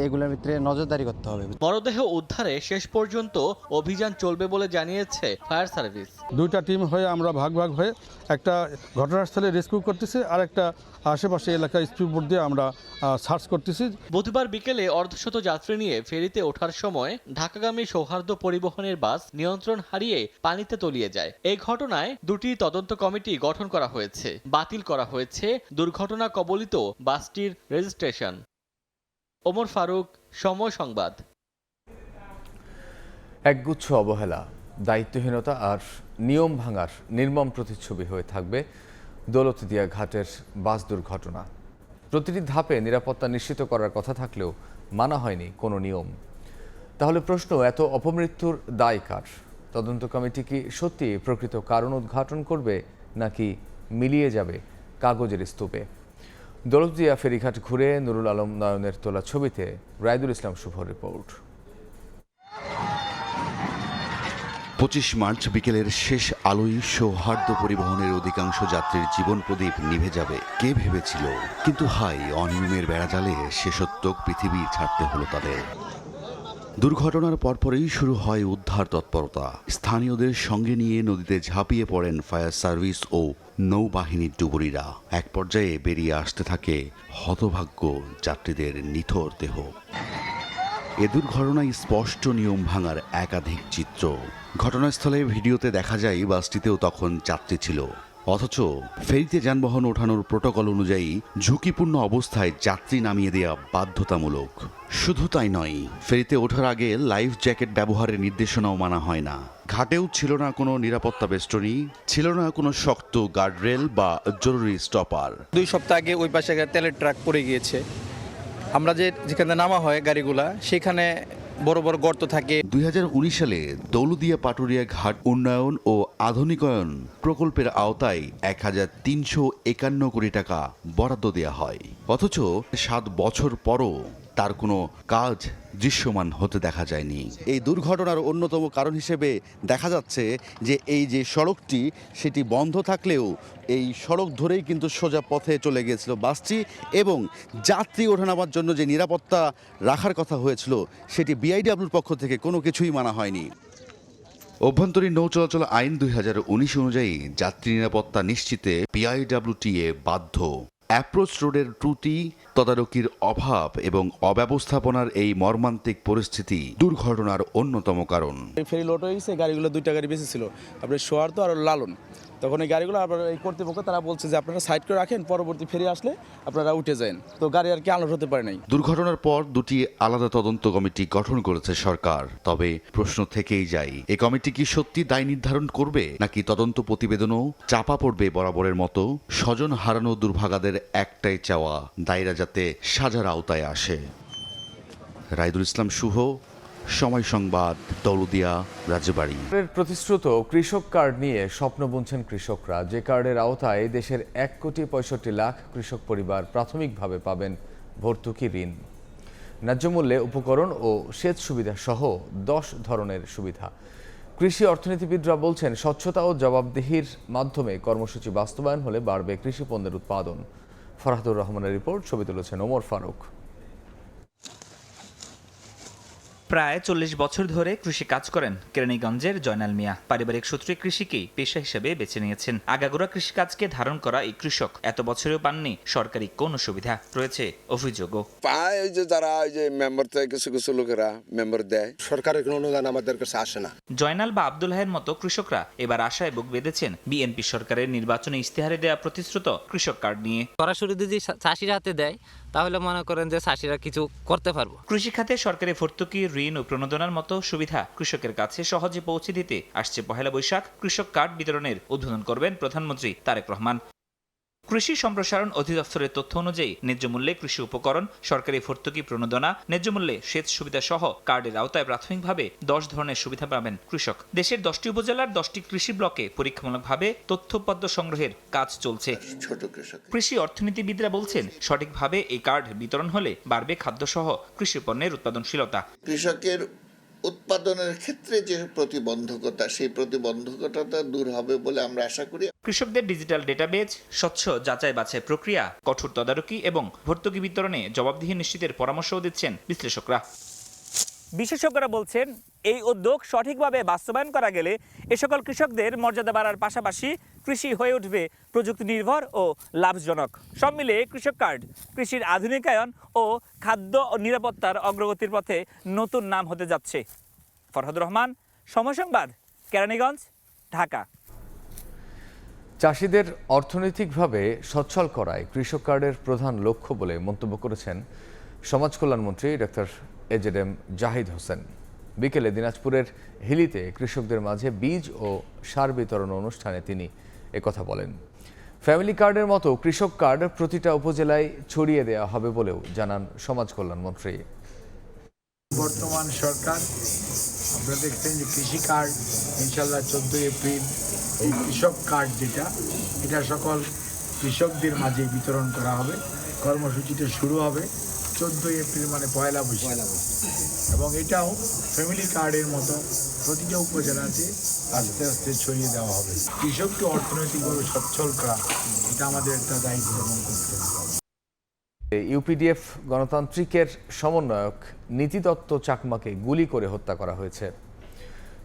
এগুলোর ভিতরে নজরদারি করতে হবে। মরদেহ উদ্ধারে শেষ পর্যন্ত অভিযান চলবে বলে জানিয়েছে ফায়ার সার্ভিস। 2টা টিম হয়ে আমরা ভাগ হয়ে একটা ঘটনাস্থলে রেস্কিউ করতেছি আর একটা আশেপাশে এলাকায় স্পিডবোট দিয়ে আমরা সার্চ করতেছি। বুধবার বিকেলে অর্ধশত যাত্রী নিয়ে ফেরিতে ওঠার সময় ঢাকাগামী সৌহার্দ্য পরিবহনের বাস নিয়ন্ত্রণ হারিয়ে পানিতে তলিয়ে যায়। এই ঘটনায় 2টি তদন্ত কমিটি গঠন করা হয়েছে। বাতিল করা হয়েছে দুর্ঘটনা কবলিত বাসটির রেজিস্ট্রেশন। ওমর ফারুক, সময় সংবাদ। একগুচ্ছ অবহেলা, দায়িত্বহীনতা আর নিয়ম ভাঙার নির্মম প্রতিচ্ছবি হয়ে থাকবে দৌলতদিয়া ঘাটের বাস দুর্ঘটনা। প্রতিটি ধাপে নিরাপত্তা নিশ্চিত করার কথা থাকলেও মানা হয়নি কোনো নিয়ম। তাহলে প্রশ্ন, এত অপমৃত্যুর দায় কার? তদন্ত কমিটি কি সত্যি প্রকৃত কারণ উদ্ঘাটন করবে নাকি মিলিয়ে যাবে কাগজের স্তূপে? দৌলতদিয়া ফেরিঘাট ঘুরে নুরুল আলম নয়নের তোলা ছবিতে রাইদুল ইসলাম শুভ রিপোর্ট। 25 মার্চ বিকেলের শেষ আলোয় সৌহার্দ্য পরিবহনের অধিকাংশ যাত্রীর জীবন প্রদীপ নিভে যাবে কে ভেবেছিল, কিন্তু হাই অনিয়মের বেড়াজালে শেষোত্তক পৃথিবী ছাড়তে হলো তাদের। দুর্ঘটনার পরপরই শুরু হয় উদ্ধার তৎপরতা। স্থানীয়দের সঙ্গে নিয়ে নদীতে ঝাঁপিয়ে পড়েন ফায়ার সার্ভিস ও নৌবাহিনীর ডুবুরিরা। এক পর্যায়ে বেরিয়ে আসতে থাকে হতভাগ্য যাত্রীদের নিথর দেহ। এ দুর্ঘটনায় স্পষ্ট নিয়ম ভাঙার একাধিক চিত্র। ঘটনাস্থলে ভিডিওতে দেখা যায় বাসটিতেও তখন যাত্রী ছিল, অথচ ফেরিতে যানবাহন ওঠানোর প্রোটোকল অনুযায়ী ঝুঁকিপূর্ণ অবস্থায় যাত্রী নামিয়ে দেওয়া বাধ্যতামূলক। শুধু তাই নয়, ফেরিতে ওঠার আগে লাইফ জ্যাকেট ব্যবহারের নির্দেশনাও মানা হয় না। ঘাটেও ছিল না কোনো নিরাপত্তা বেষ্টনী, ছিল না কোনো শক্ত গার্ডরেল বা জরুরি স্টপার। 2 সপ্তাহ আগে ওই পাশে একটা তেলের ট্রাক পড়ে গিয়েছে। আমরা যেখানে নামা হয় গাড়িগুলা, সেখানে বড় বড় গর্ত থাকে। 2019 সালে দৌলতদিয়া পাটুরিয়া ঘাট উন্নয়ন ও আধুনিকায়ন প্রকল্পের আওতায় 1351 কোটি টাকা বরাদ্দ দেওয়া হয়, অথচ 7 বছর পরও তার কোনো কাজ দৃশ্যমান হতে দেখা যায়নি। এই দুর্ঘটনার অন্যতম কারণ হিসেবে দেখা যাচ্ছে যে এই যে সড়কটি সেটি বন্ধ থাকলেও এই সড়ক ধরেই কিন্তু সোজা পথে চলে গিয়েছিল বাসটি, এবং যাত্রী ওঠানামার জন্য যে নিরাপত্তা রাখার কথা হয়েছিল সেটি বিআইডব্লিউর পক্ষ থেকে কোনো কিছুই মানা হয়নি। অভ্যন্তরীণ নৌ চলাচল আইন 2019 অনুযায়ী যাত্রী নিরাপত্তা নিশ্চিতে বিআইডব্লিউটিএ বাধ্য। অ্যাপ্রোচ রোডের ত্রুটি, তদারকির অভাব এবং অব্যবস্থাপনার এই মর্মান্তিক পরিস্থিতি দুর্ঘটনার অন্যতম কারণ। ফেরি লোড হয়ে গেছে, গাড়িগুলো 2টা গাড়ি বেশি ছিল, আপনার সোয়ার্দ আর লালন। তখন এই গাড়িগুলো এই কর্তৃপক্ষ তারা বলছে যে আপনারা সাইড করে রাখেন, পরবর্তী ফেরি আসলে আপনারা উঠে যান। তো গাড়ি আর কি আলোট হতে পারে নাই। দুর্ঘটনার পর 2টি আলাদা তদন্ত কমিটি গঠন করেছে সরকার। তবে প্রশ্ন থেকেই যায়, এই কমিটি কি সত্যি দায় নির্ধারণ করবে, নাকি তদন্ত প্রতিবেদনও চাপা পড়বে বরাবরের মতো? স্বজন হারানো দুর্ভাগাদের একটাই চাওয়া, দায়রা যাতে সাজার আওতায় আসে। রাইদুল ইসলাম শুভ, সময় সংবাদ, দৌলতদিয়া, রাজবাড়ী। প্রতিশ্রুত কৃষক কার্ড নিয়ে স্বপ্ন বুনছেন কৃষকরা। যে কার্ডের আওতায় দেশের 1,65,00,000 কৃষক পরিবার প্রাথমিকভাবে পাবেন ভর্তুকি ঋণ, ন্যায্য মূল্যে উপকরণ ও সেচ সুবিধা সহ 10 ধরনের সুবিধা। কৃষি অর্থনীতিবিদরা বলছেন, স্বচ্ছতা ও জবাবদিহির মাধ্যমে কর্মসূচি বাস্তবায়ন হলে বাড়বে কৃষি পণ্যের উৎপাদন। ফরহাদুর রহমানের রিপোর্ট, ছবি তুলেছেন ওমর ফারুক। প্রায় 40 বছর ধরে কৃষি কাজ করেন কেরানীগঞ্জের জয়নাল মিয়া। পারিবারিক সূত্রে কৃষিকেই পেশা হিসেবে বেছে নিয়েছেন। আগাগোড়া কৃষিকাজকে ধারণ করা এই কৃষক এত বছরেও পাননি সরকারি কোনো সুবিধা। রয়েছে অভিযোগও। পায় ওই যে যারা ওই যে মেম্বার থেকে কিছু কিছু লোকেরা মেম্বার দেয়, সরকারের কোনো অনুদান আমাদের কাছে আসে না। জয়নাল বা আব্দুল হাইয়ের মতো কৃষকরা এবার আশায় বুক বেঁধেছেন বিএনপি সরকারের নির্বাচনী ইস্তেহারে দেয়া প্রতিশ্রুত কৃষক কার্ড নিয়ে। সরাসরি যদি চাষির হাতে দেয় তাহলে মনে করেন যে চাষিরা কিছু করতে পারবো। কৃষি খাতে সরকারি ভর্তুকি, ঋণ ও প্রণোদনার মতো সুবিধা কৃষকের কাছে সহজে পৌঁছে দিতে আসছে 1 বৈশাখ কৃষক কার্ড বিতরণের উদ্বোধন করবেন প্রধানমন্ত্রী তারেক রহমান। কৃষি সম্প্রসারণ অধিদপ্তরের তথ্য অনুযায়ী ন্যায্য মূল্যে কৃষি উপকরণ, সরকারি ভর্তুকি, প্রণোদনা, ন্যায্য মূল্যে সেচ সুবিধা সহ কার্ডের আওতায় প্রাথমিকভাবে 10 ধরনের সুবিধা পাবেন কৃষক। দেশের 10টি উপজেলার 10টি কৃষি ব্লকে পরীক্ষামূলকভাবে তথ্যপদ্য সংগ্রহের কাজ চলছে। কৃষি অর্থনীতিবিদরা বলছেন, সঠিকভাবে এই কার্ড বিতরণ হলে বাড়বে খাদ্যসহ কৃষি পণ্যের উৎপাদনশীলতা। কৃষকের উৎপাদনের ক্ষেত্রে যে প্রতিবন্ধকতা, সেই প্রতিবন্ধকতা দূর হবে বলে আমরা আশা করি। কৃষকদের ডিজিটাল ডেটাবেজ, স্বচ্ছ যাচাই বাছাই প্রক্রিয়া, কঠোর তদারকি এবং ভর্তুকি বিতরণে জবাবদিহি নিশ্চিতের পরামর্শও দিচ্ছেন বিশ্লেষকরা। বিশেষজ্ঞরা বলছেন, এই উদ্যোগ সঠিকভাবে বাস্তবায়ন করা গেলে এ সকল কৃষকদের মর্যাদা বাড়ার পাশাপাশি কৃষি হয়ে উঠবে প্রযুক্তি নির্ভর ও লাভজনক। সব মিলে কৃষক কার্ড কৃষির আধুনিকায়ন ও খাদ্য ও নিরাপত্তার অগ্রগতির পথে নতুন নাম হতে যাচ্ছে। ফরহাদুর রহমান, সময় সংবাদ, কেরানীগঞ্জ, ঢাকা। চাষিদের অর্থনৈতিকভাবে সচ্ছল করাই কৃষক কার্ডের প্রধান লক্ষ্য বলে মন্তব্য করেছেন সমাজ কল্যাণমন্ত্রী ডক্টর এজেডএম জাহিদ হোসেন। বিকেলে দিনাজপুরের হিলিতে কৃষকদের মাঝে বীজ ও সার বিতরণ অনুষ্ঠানে তিনি একথা বলেন। ফ্যামিলি কার্ডের মতো কৃষক কার্ড প্রতিটা উপজেলায় ছড়িয়ে দেওয়া হবে বলেও জানান সমাজ কল্যাণমন্ত্রী। বর্তমান সরকার, আপনারা দেখছেন যে কৃষি কার্ড ইনশাল্লাহ 14 এপ্রিল এই কৃষক কার্ড যেটা, এটা সকল কৃষকদের মাঝে বিতরণ করা হবে। কর্মসূচিটা শুরু হবে 14 এপ্রিল, মানে 1 বৈশাখ, এবং এটাও ফ্যামিলি কার্ডের মতো প্রতিটা উপজেলাতে আস্তে আস্তে ছড়িয়ে দেওয়া হবে। কৃষককে অর্থনৈতিকভাবে সচ্ছল করা, এটা আমাদের একটা দায়িত্ব বহন করতে হবে। ইউপিডিএফ গণতান্ত্রিকের সমন্বয়ক নীতি দত্ত চাকমাকে গুলি করে হত্যা করা হয়েছে।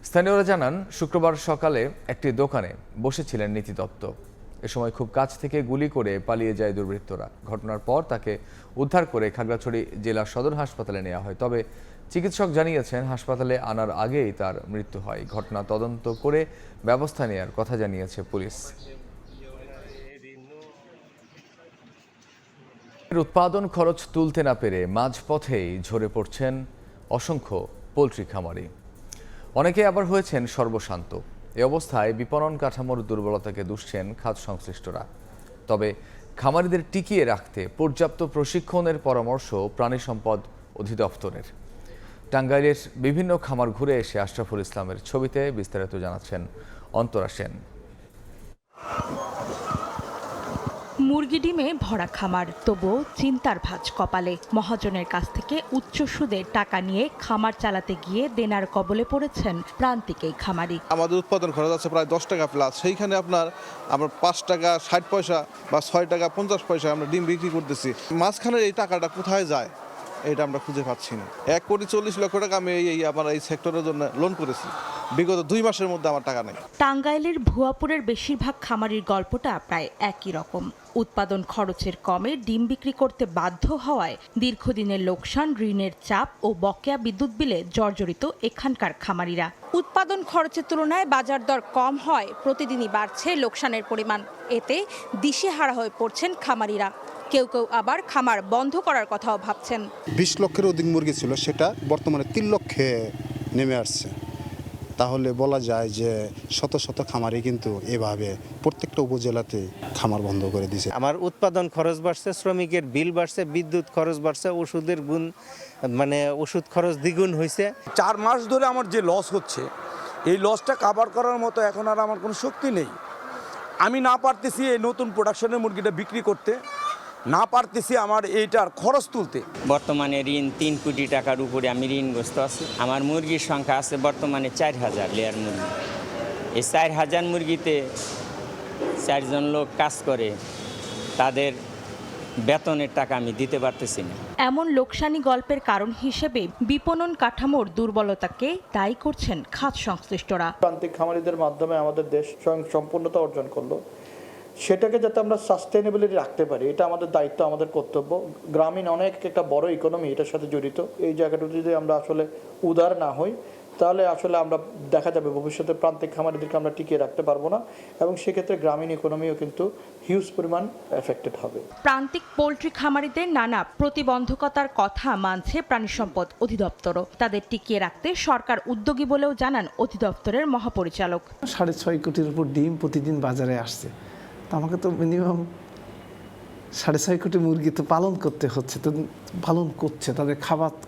স্থানীয়রা জানান, শুক্রবার সকালে একটি দোকানে বসেছিলেন নীতি দত্ত। এ সময় খুব কাছ থেকে গুলি করে পালিয়ে যায় দুর্বৃত্তরা। ঘটনার পর তাকে উদ্ধার করে খাগড়াছড়ি জেলা সদর হাসপাতালে নেওয়া হয়। তবে চিকিৎসক জানিয়েছেন, হাসপাতালে আনার আগেই তার মৃত্যু হয়। ঘটনা তদন্ত করে ব্যবস্থা নেওয়ার কথা জানিয়েছে পুলিশ। উৎপাদন খরচ তুলতে না পেরে মাঝপথেই ঝরে পড়ছেন অসংখ্য পোলট্রি খামারি। অনেকে আবার হয়েছেন সর্বশান্ত। এ অবস্থায় বিপণন কাঠামোর দুর্বলতাকে দুষছেন খাত সংশ্লিষ্টরা। তবে খামারিদের টিকিয়ে রাখতে পর্যাপ্ত প্রশিক্ষণের পরামর্শ প্রাণী সম্পদ অধিদপ্তরের। টাঙ্গাইলের বিভিন্ন খামার ঘুরে এসে আশরাফুল ইসলামের ছবিতে বিস্তারিত জানাচ্ছেন অন্তরা সেন। মুরগি ডিমে ভরা খামার, তবুও চিন্তার ভাঁজ কপালে। মহাজনের কাছ থেকে উচ্চ সুদে টাকা নিয়ে খামার চালাতে গিয়ে দেনার কবলে পড়েছেন প্রান্তিক এই খামারি। আমাদের উৎপাদন খরচ আছে প্রায় 10 টাকা প্লাস। সেইখানে আমরা 5 টাকা 60 পয়সা বা 6 টাকা 50 পয়সা আমরা ডিম বিক্রি করতেছি। মাঝখানের এই টাকাটা কোথায় যায় এটা আমরা খুঁজে পাচ্ছি না। 1,40,00,000 টাকা আমি এই সেক্টরের জন্য লোন করেছি। বিগত 2 মাসের মধ্যে আমার টাকা নেই। টাঙ্গাইলের ভুয়াপুরের বেশিরভাগ খামারির গল্পটা প্রায় একই রকম। উৎপাদন খরচের কমে ডিম বিক্রি করতে বাধ্য হওয়ায় দীর্ঘদিনের লোকসান, ঋণের চাপ ও বকেয়া বিদ্যুৎ বিলে জর্জরিত এখানকার খামারিরা। উৎপাদন খরচের তুলনায় বাজার দর কম হয় প্রতিদিনই বাড়ছে লোকসানের পরিমাণ। এতে দিশেহারা হয়ে পড়ছেন খামারিরা। কেউ কেউ আবার খামার বন্ধ করার কথাও ভাবছেন। 20 লক্ষের অধিক মুরগি ছিল, সেটা বর্তমানে 3 লক্ষে নেমে আসছে। তাহলে বলা যায় যে শত শত খামারি কিন্তু এভাবে প্রত্যেকটা উপজেলাতে খামার বন্ধ করে দিয়েছে। আমার উৎপাদন খরচ বাড়ছে, শ্রমিকের বিল বাড়ছে, বিদ্যুৎ খরচ বাড়ছে, ওষুধের ওষুধ খরচ দ্বিগুণ হয়েছে। 4 মাস ধরে আমার যে লস হচ্ছে, এই লসটা কাভার করার মতো এখন আর আমার কোনো শক্তি নেই। আমি না পারতেছি এই নতুন প্রোডাকশনের মুরগিটা বিক্রি করতে, না পারতেছি আমার এইটার খরচ তুলতে। বর্তমানে ঋণ 3 কোটি টাকার উপরে আমি ঋণগ্রস্ত আছি। আমার মুরগির সংখ্যা আছে বর্তমানে 4000 লেয়ার মুরগি। এই 4000 মুরগিতে 4 জন লোক কাজ করে, তাদের বেতনের টাকা আমি দিতে পারতেছি না। এমন লোকসানি গল্পের কারণ হিসেবে বিপণন কাঠামোর দুর্বলতাকে দায়ী করছেন খাত সংশ্লিষ্টরা। প্রান্তিক খামারিদের মাধ্যমে আমাদের দেশ স্বয়ংসম্পূর্ণতা অর্জন করলো, সেটাকে যাতে আমরা সাস্টেনেবিলিটি রাখতে পারি, এটা আমাদের দায়িত্ব, আমাদের কর্তব্য। গ্রামীণ অনেক একটা বড় ইকোনমি এটার সাথে জড়িত। এই জায়গাটা যদি আমরা আসলে উদার না হই, তাহলে আসলে আমরা দেখা যাবে ভবিষ্যতে প্রান্তিক খামারিদেরকে আমরা টিকিয়ে রাখতে পারবো না, এবং সেক্ষেত্রে গ্রামীণ ইকোনমিও কিন্তু হিউজ পরিমাণ এফেক্টেড হবে। প্রান্তিক পোলট্রি খামারিদের নানা প্রতিবন্ধকতার কথা মানছে প্রাণী সম্পদ অধিদপ্তরও। তাদের টিকিয়ে রাখতে সরকার উদ্যোগী বলেও জানান অধিদপ্তরের মহাপরিচালক। 6.5 কোটির উপর ডিম প্রতিদিন বাজারে আসছে। তো আমাকে তো মিনিমাম 6.5 কোটি মুরগি তো পালন করতে হচ্ছে, তো পালন করছে, তাদের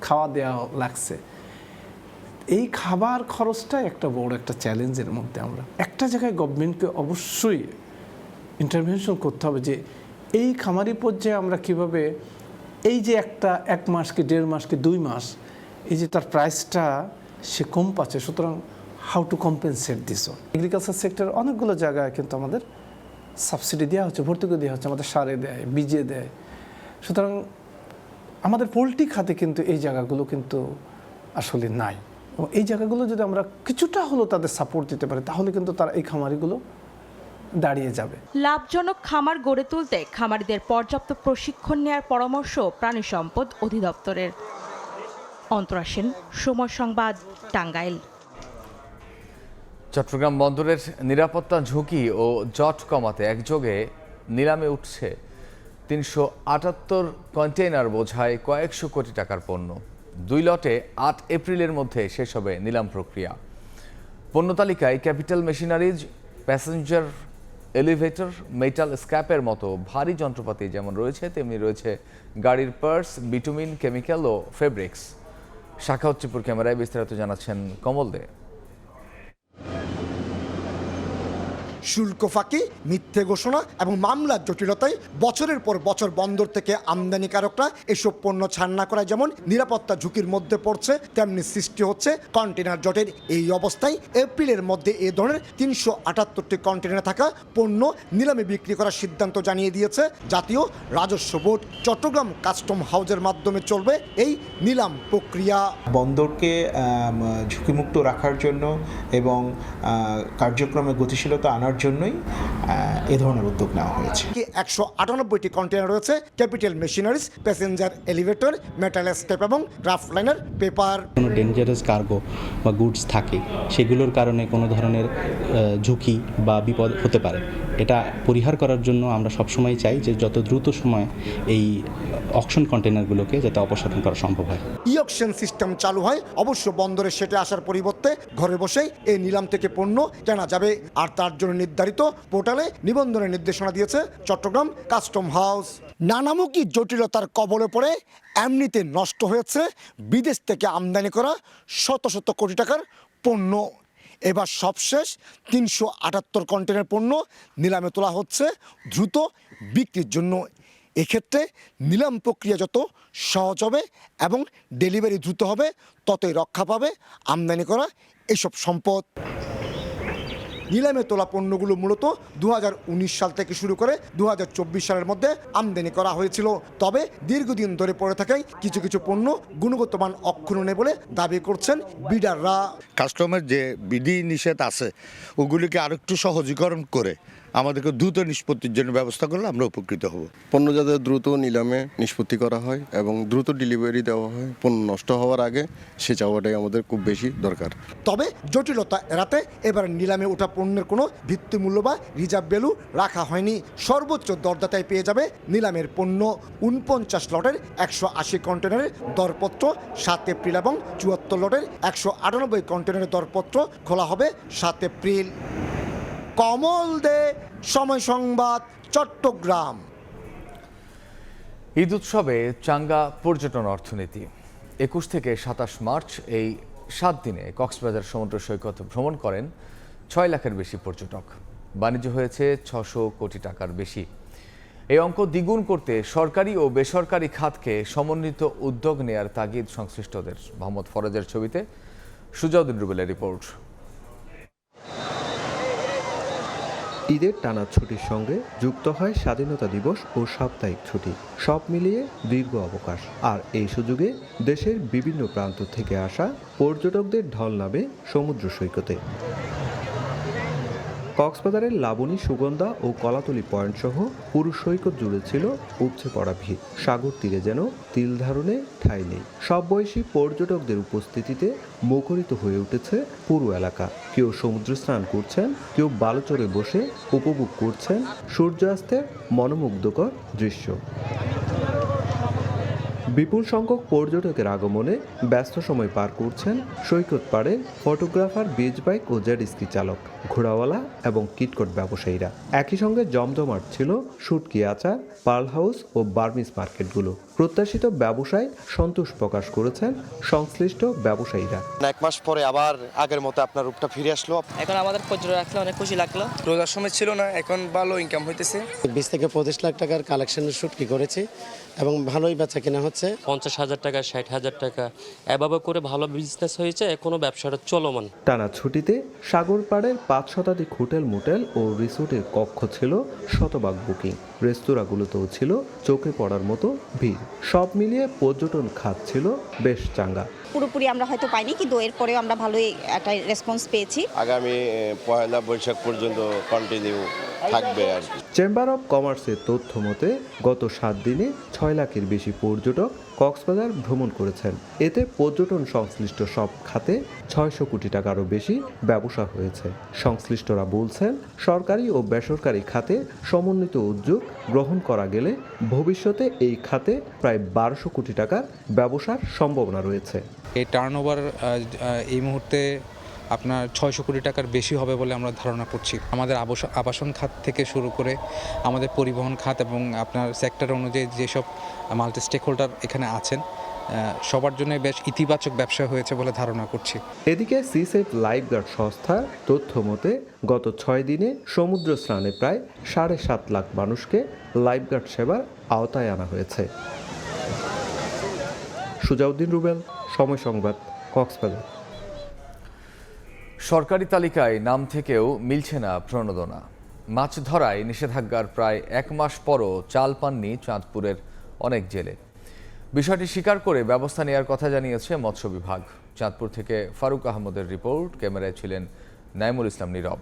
খাওয়া দেওয়া লাগছে। এই খাবার খরচটা একটা বড় একটা চ্যালেঞ্জের মধ্যে। আমরা একটা জায়গায় গভর্নমেন্টকে অবশ্যই ইন্টারভেনশন করতে হবে যে এই খামারি পর্যায়ে আমরা কিভাবে এই যে 1 মাস কি 1.5 মাস কি 2 মাস এই যে তার প্রাইসটা সে কম পাচ্ছে, সুতরাং how to compensate this. Agriculture sector অনেকগুলো জায়গায় কিন্তু আমাদের সাবসিডি দেওয়া হচ্ছে, ভর্তুকি দেওয়া হচ্ছে, আমাদের সারে দেয়, বীজে দেয়। সুতরাং আমাদের পোলট্রি খাতে কিন্তু এই জায়গাগুলো কিন্তু আসলে নাই। এই জায়গাগুলো যদি আমরা কিছুটা হলেও তাদের সাপোর্ট দিতে পারি, তাহলে কিন্তু তারা এই খামারিগুলো দাঁড়িয়ে যাবে। লাভজনক খামার গড়ে তুলতে খামারিদের পর্যাপ্ত প্রশিক্ষণ নেওয়ার পরামর্শ প্রাণী সম্পদ অধিদপ্তরের। অন্তরা সেন, সময় সংবাদ, টাঙ্গাইল। চট্টগ্রাম বন্দরের নিরাপত্তা ঝুঁকি ও জট কমাতে একযোগে নিলামে উঠছে 378 কন্টেইনার বোঝাই কয়েকশো কোটি টাকার পণ্য। 2 লটে 8 এপ্রিলের মধ্যে শেষ হবে নিলাম প্রক্রিয়া। পণ্য তালিকায় capital machineries, passenger elevator, metal স্ক্র্যাপের মতো ভারী যন্ত্রপাতি যেমন রয়েছে, তেমনি রয়েছে গাড়ির পার্টস, বিটুমিন, কেমিক্যাল ও ফেব্রিক্স। শাখা ত্রিপুর ক্যামেরায় বিস্তারিত জানাচ্ছেন কমল দে। শুল্ক ফাঁকি, মিথ্যে ঘোষণা এবং মামলার জটিলতায় বছরের পর বছর বন্দর থেকে আমদানিকারকরা এসব পণ্য ছাড় না করায় যেমন নিরাপত্তা ঝুঁকির মধ্যে পড়ছে, তেমনি সৃষ্টি হচ্ছে কন্টেনার জটের। এই অবস্থায় এপ্রিলের মধ্যে এ ধরনের 378টি কন্টেনার থাকা পণ্য নিলামে বিক্রি করার সিদ্ধান্ত জানিয়ে দিয়েছে জাতীয় রাজস্ব বোর্ড। চট্টগ্রাম কাস্টম হাউজের মাধ্যমে চলবে এই নিলাম প্রক্রিয়া। বন্দরকে ঝুঁকিমুক্ত রাখার জন্য এবং কার্যক্রমে গতিশীলতা আনার জন্যই এ ধরনের উদ্যোগ নেওয়া হয়েছে। 198টি কন্টেনার রয়েছে capital machineries, passenger elevator, metal step এবং ক্রাফট লাইনার, পেপার। কোনো ডেঞ্জারাস কার্গো বা গুডস থাকে, সেগুলোর কারণে কোনো ধরনের ঝুঁকি বা বিপদ হতে পারে। এটা পরিহার করার জন্য আমরা সবসময় চাই যে যত দ্রুত সময় এই অকশন কন্টেনারগুলোকে যাতে অপসারণ করা সম্ভব হয়। ই অকশন সিস্টেম চালু হয়, অবশ্য বন্দরে সেটে আসার পরিবর্তে ঘরে বসেই এই নিলাম থেকে পণ্য কেনা যাবে। আর তার জন্য নির্ধারিত পোর্টালে নিবন্ধনের নির্দেশনা দিয়েছে চট্টগ্রাম কাস্টম হাউস। নানামুখী জটিলতার কবলে পড়ে এমনিতে নষ্ট হয়েছে বিদেশ থেকে আমদানি করা শত শত কোটি টাকার পণ্য। এবার সবশেষ 378 কন্টেনার পণ্য নিলামে তোলা হচ্ছে দ্রুত বিক্রির জন্য। এক্ষেত্রে নিলাম প্রক্রিয়া যত সহজ হবে এবং ডেলিভারি দ্রুত হবে, ততই রক্ষা পাবে আমদানি করা এসব সম্পদ। নিলামে তোলা পণ্যগুলো মূলত 2019 সাল থেকে শুরু করে 2024 সালের মধ্যে আমদানি করা হয়েছিল। তবে দীর্ঘদিন ধরে পড়ে থাকায় কিছু কিছু পণ্য গুণগত মান অক্ষুণ্ণ বলে দাবি করছেন বিডাররা। কাস্টমের যে বিধি নিষেধ আছে ওগুলিকে আরেকটু সহজীকরণ করে আমাদেরকে দ্রুত নিষ্পত্তির জন্য ব্যবস্থা করলে আমরা উপকৃত হব। পণ্য যাতে দ্রুত নিলামে নিষ্পত্তি করা হয় এবং দ্রুত ডেলিভারি দেওয়া হয় পণ্য নষ্ট হওয়ার আগে, সে চাওয়াটাই আমাদের খুব বেশি দরকার। তবে জটিলতা এড়াতে এবার নিলামে ওঠা পণ্যের কোনো ভিত্তিমূল্য বা রিজার্ভ ভ্যালু রাখা হয়নি। সর্বোচ্চ দরদাতায় পেয়ে যাবে নিলামের পণ্য। 49 লটের 180 কন্টেনারের দরপত্র 7 এপ্রিল এবং 74 লটের 198 কন্টেনারের দরপত্র খোলা হবে 7 এপ্রিল। কমল দে, সময় সংবাদ, চট্টগ্রাম। ঈদ উৎসবে চাঙ্গা পর্যটন অর্থনীতি। 21 থেকে 27 মার্চ এই 7 দিনে কক্সবাজার সমুদ্র সৈকত ভ্রমণ করেন 6 লাখের বেশি পর্যটক। বাণিজ্য হয়েছে 600 কোটি টাকার বেশি। এই অঙ্ক দ্বিগুণ করতে সরকারি ও বেসরকারি খাতকে সমন্বিত উদ্যোগ নেয়ার তাগিদ সংশ্লিষ্টদের। মোহাম্মদ ফরাজের ছবিতে সুজাউদ্দিন রুবেলের রিপোর্ট। ঈদের টানা ছুটির সঙ্গে যুক্ত হয় স্বাধীনতা দিবস ও সাপ্তাহিক ছুটি, সব মিলিয়ে দীর্ঘ অবকাশ। আর এই সুযোগে দেশের বিভিন্ন প্রান্ত থেকে আসা পর্যটকদের ঢল নামে সমুদ্র সৈকতে। কক্সবাজারের লাবণী, সুগন্ধা ও কলাতলি পয়েন্ট সহ পুরো সৈকত জুড়ে ছিল উপচে পড়া ভিড়। সাগর তীরে যেন তিল ধারণে ঠাঁই নেই। সব বয়সী পর্যটকদের উপস্থিতিতে মুখরিত হয়ে উঠেছে পুরো এলাকা। কেউ সমুদ্র স্নান করছেন, কেউ বালুচরে বসে উপভোগ করছেন সূর্যাস্তের মনোমুগ্ধকর দৃশ্য। বিপুল সংখ্যক পর্যটকের আগমনে ব্যস্ত সময় পার করছেন সৈকত পাড়ে ফটোগ্রাফার, বিচ বাইক ও জেট স্কি চালক, ঘোড়াওয়ালা এবং কিটকট ব্যবসায়ীরা। একই সঙ্গে জমজমাট ছিল শুটকি আচার, পার্ল হাউস ও বার্মিজ মার্কেটগুলো। প্রত্যাশিত ব্যবসায় সন্তোষ প্রকাশ করেছেন সংশ্লিষ্ট ব্যবসায়ীরা। 1 মাস পরে আবার আগের মতো আপনার রূপটা ফিরে আসলো। এখন আমাদের পর্যটক রাখলে অনেক খুশি লাগলো। রোজার সময় ছিল না, এখন ভালো ইনকাম হইতেছে। 20 থেকে 25 লাখ টাকার কালেকশনের শুটকি করেছি এবং ভালোই বেচা কেনা হচ্ছে। 50,000 টাকা, 60,000 টাকা এভাবে করে ভালো বিজনেস হয়েছে, এখনো ব্যবসাটা চলমান। টানা ছুটিতে সাগর পাড়ের 5 শতাধিক হোটেল, মোটেল ও রিসোর্টের কক্ষ ছিল শতভাগ বুকিং। রেস্তোরাঁগুলোতেও ছিল চোখে পড়ার মতো ভিড়। সব মিলিয়ে পর্যটন খাত ছিল বেশ চাঙ্গা। পুরোপুরি আমরা হয়তো পাইনি, কিন্তু এরপরেও আমরা ভালোই একটা রেসপন্স পেয়েছি। আগামী 1 বৈশাখ পর্যন্ত কন্টিনিউ থাকবে আর কি। চেম্বার অব কমার্সের তথ্য মতে গত 7 দিনে 6 লাখের বেশি পর্যটক কক্সবাজার ভ্রমণ করেছেন। এতে পর্যটন সংশ্লিষ্ট সব খাতে 600 কোটি টাকারও বেশি ব্যবসা হয়েছে। সংশ্লিষ্টরা বলছেন, সরকারি ও বেসরকারি খাতে সমন্বিত উদ্যোগ গ্রহণ করা গেলে ভবিষ্যতে এই খাতে প্রায় 1200 কোটি টাকার ব্যবসার সম্ভাবনা রয়েছে। এই টার্নওভার এই মুহূর্তে আপনার 600 কোটি টাকার বেশি হবে বলে আমরা ধারণা করছি। আমাদের আবাসন খাত থেকে শুরু করে আমাদের পরিবহন খাত এবং আপনার সেক্টর অনুযায়ী যেসব মাল্টি স্টেক হোল্ডার এখানে আছেন, সবার জন্য বেশ ইতিবাচক ব্যবসা হয়েছে বলে ধারণা করছি। এদিকে সিসেফ লাইফগার্ড সংস্থার তথ্য মতে গত 6 দিনে সমুদ্র স্নানে প্রায় 7.5 লাখ মানুষকে লাইফগার্ড সেবার আওতায় আনা হয়েছে। সুজাউদ্দিন রুবেল, সময় সংবাদ, কক্সবাজার। সরকারি তালিকায় নাম থেকেও মিলছে না প্রণোদনা। মাছ ধরায় নিষেধাজ্ঞার প্রায় 1 মাস পরও চাল পাননি চাঁদপুরের অনেক জেলে। বিষয়টি স্বীকার করে ব্যবস্থা নেওয়ার কথা জানিয়েছে মৎস্য বিভাগ। চাঁদপুর থেকে ফারুক আহমদের রিপোর্ট, ক্যামেরায় ছিলেন নাইমুল ইসলাম নীরব।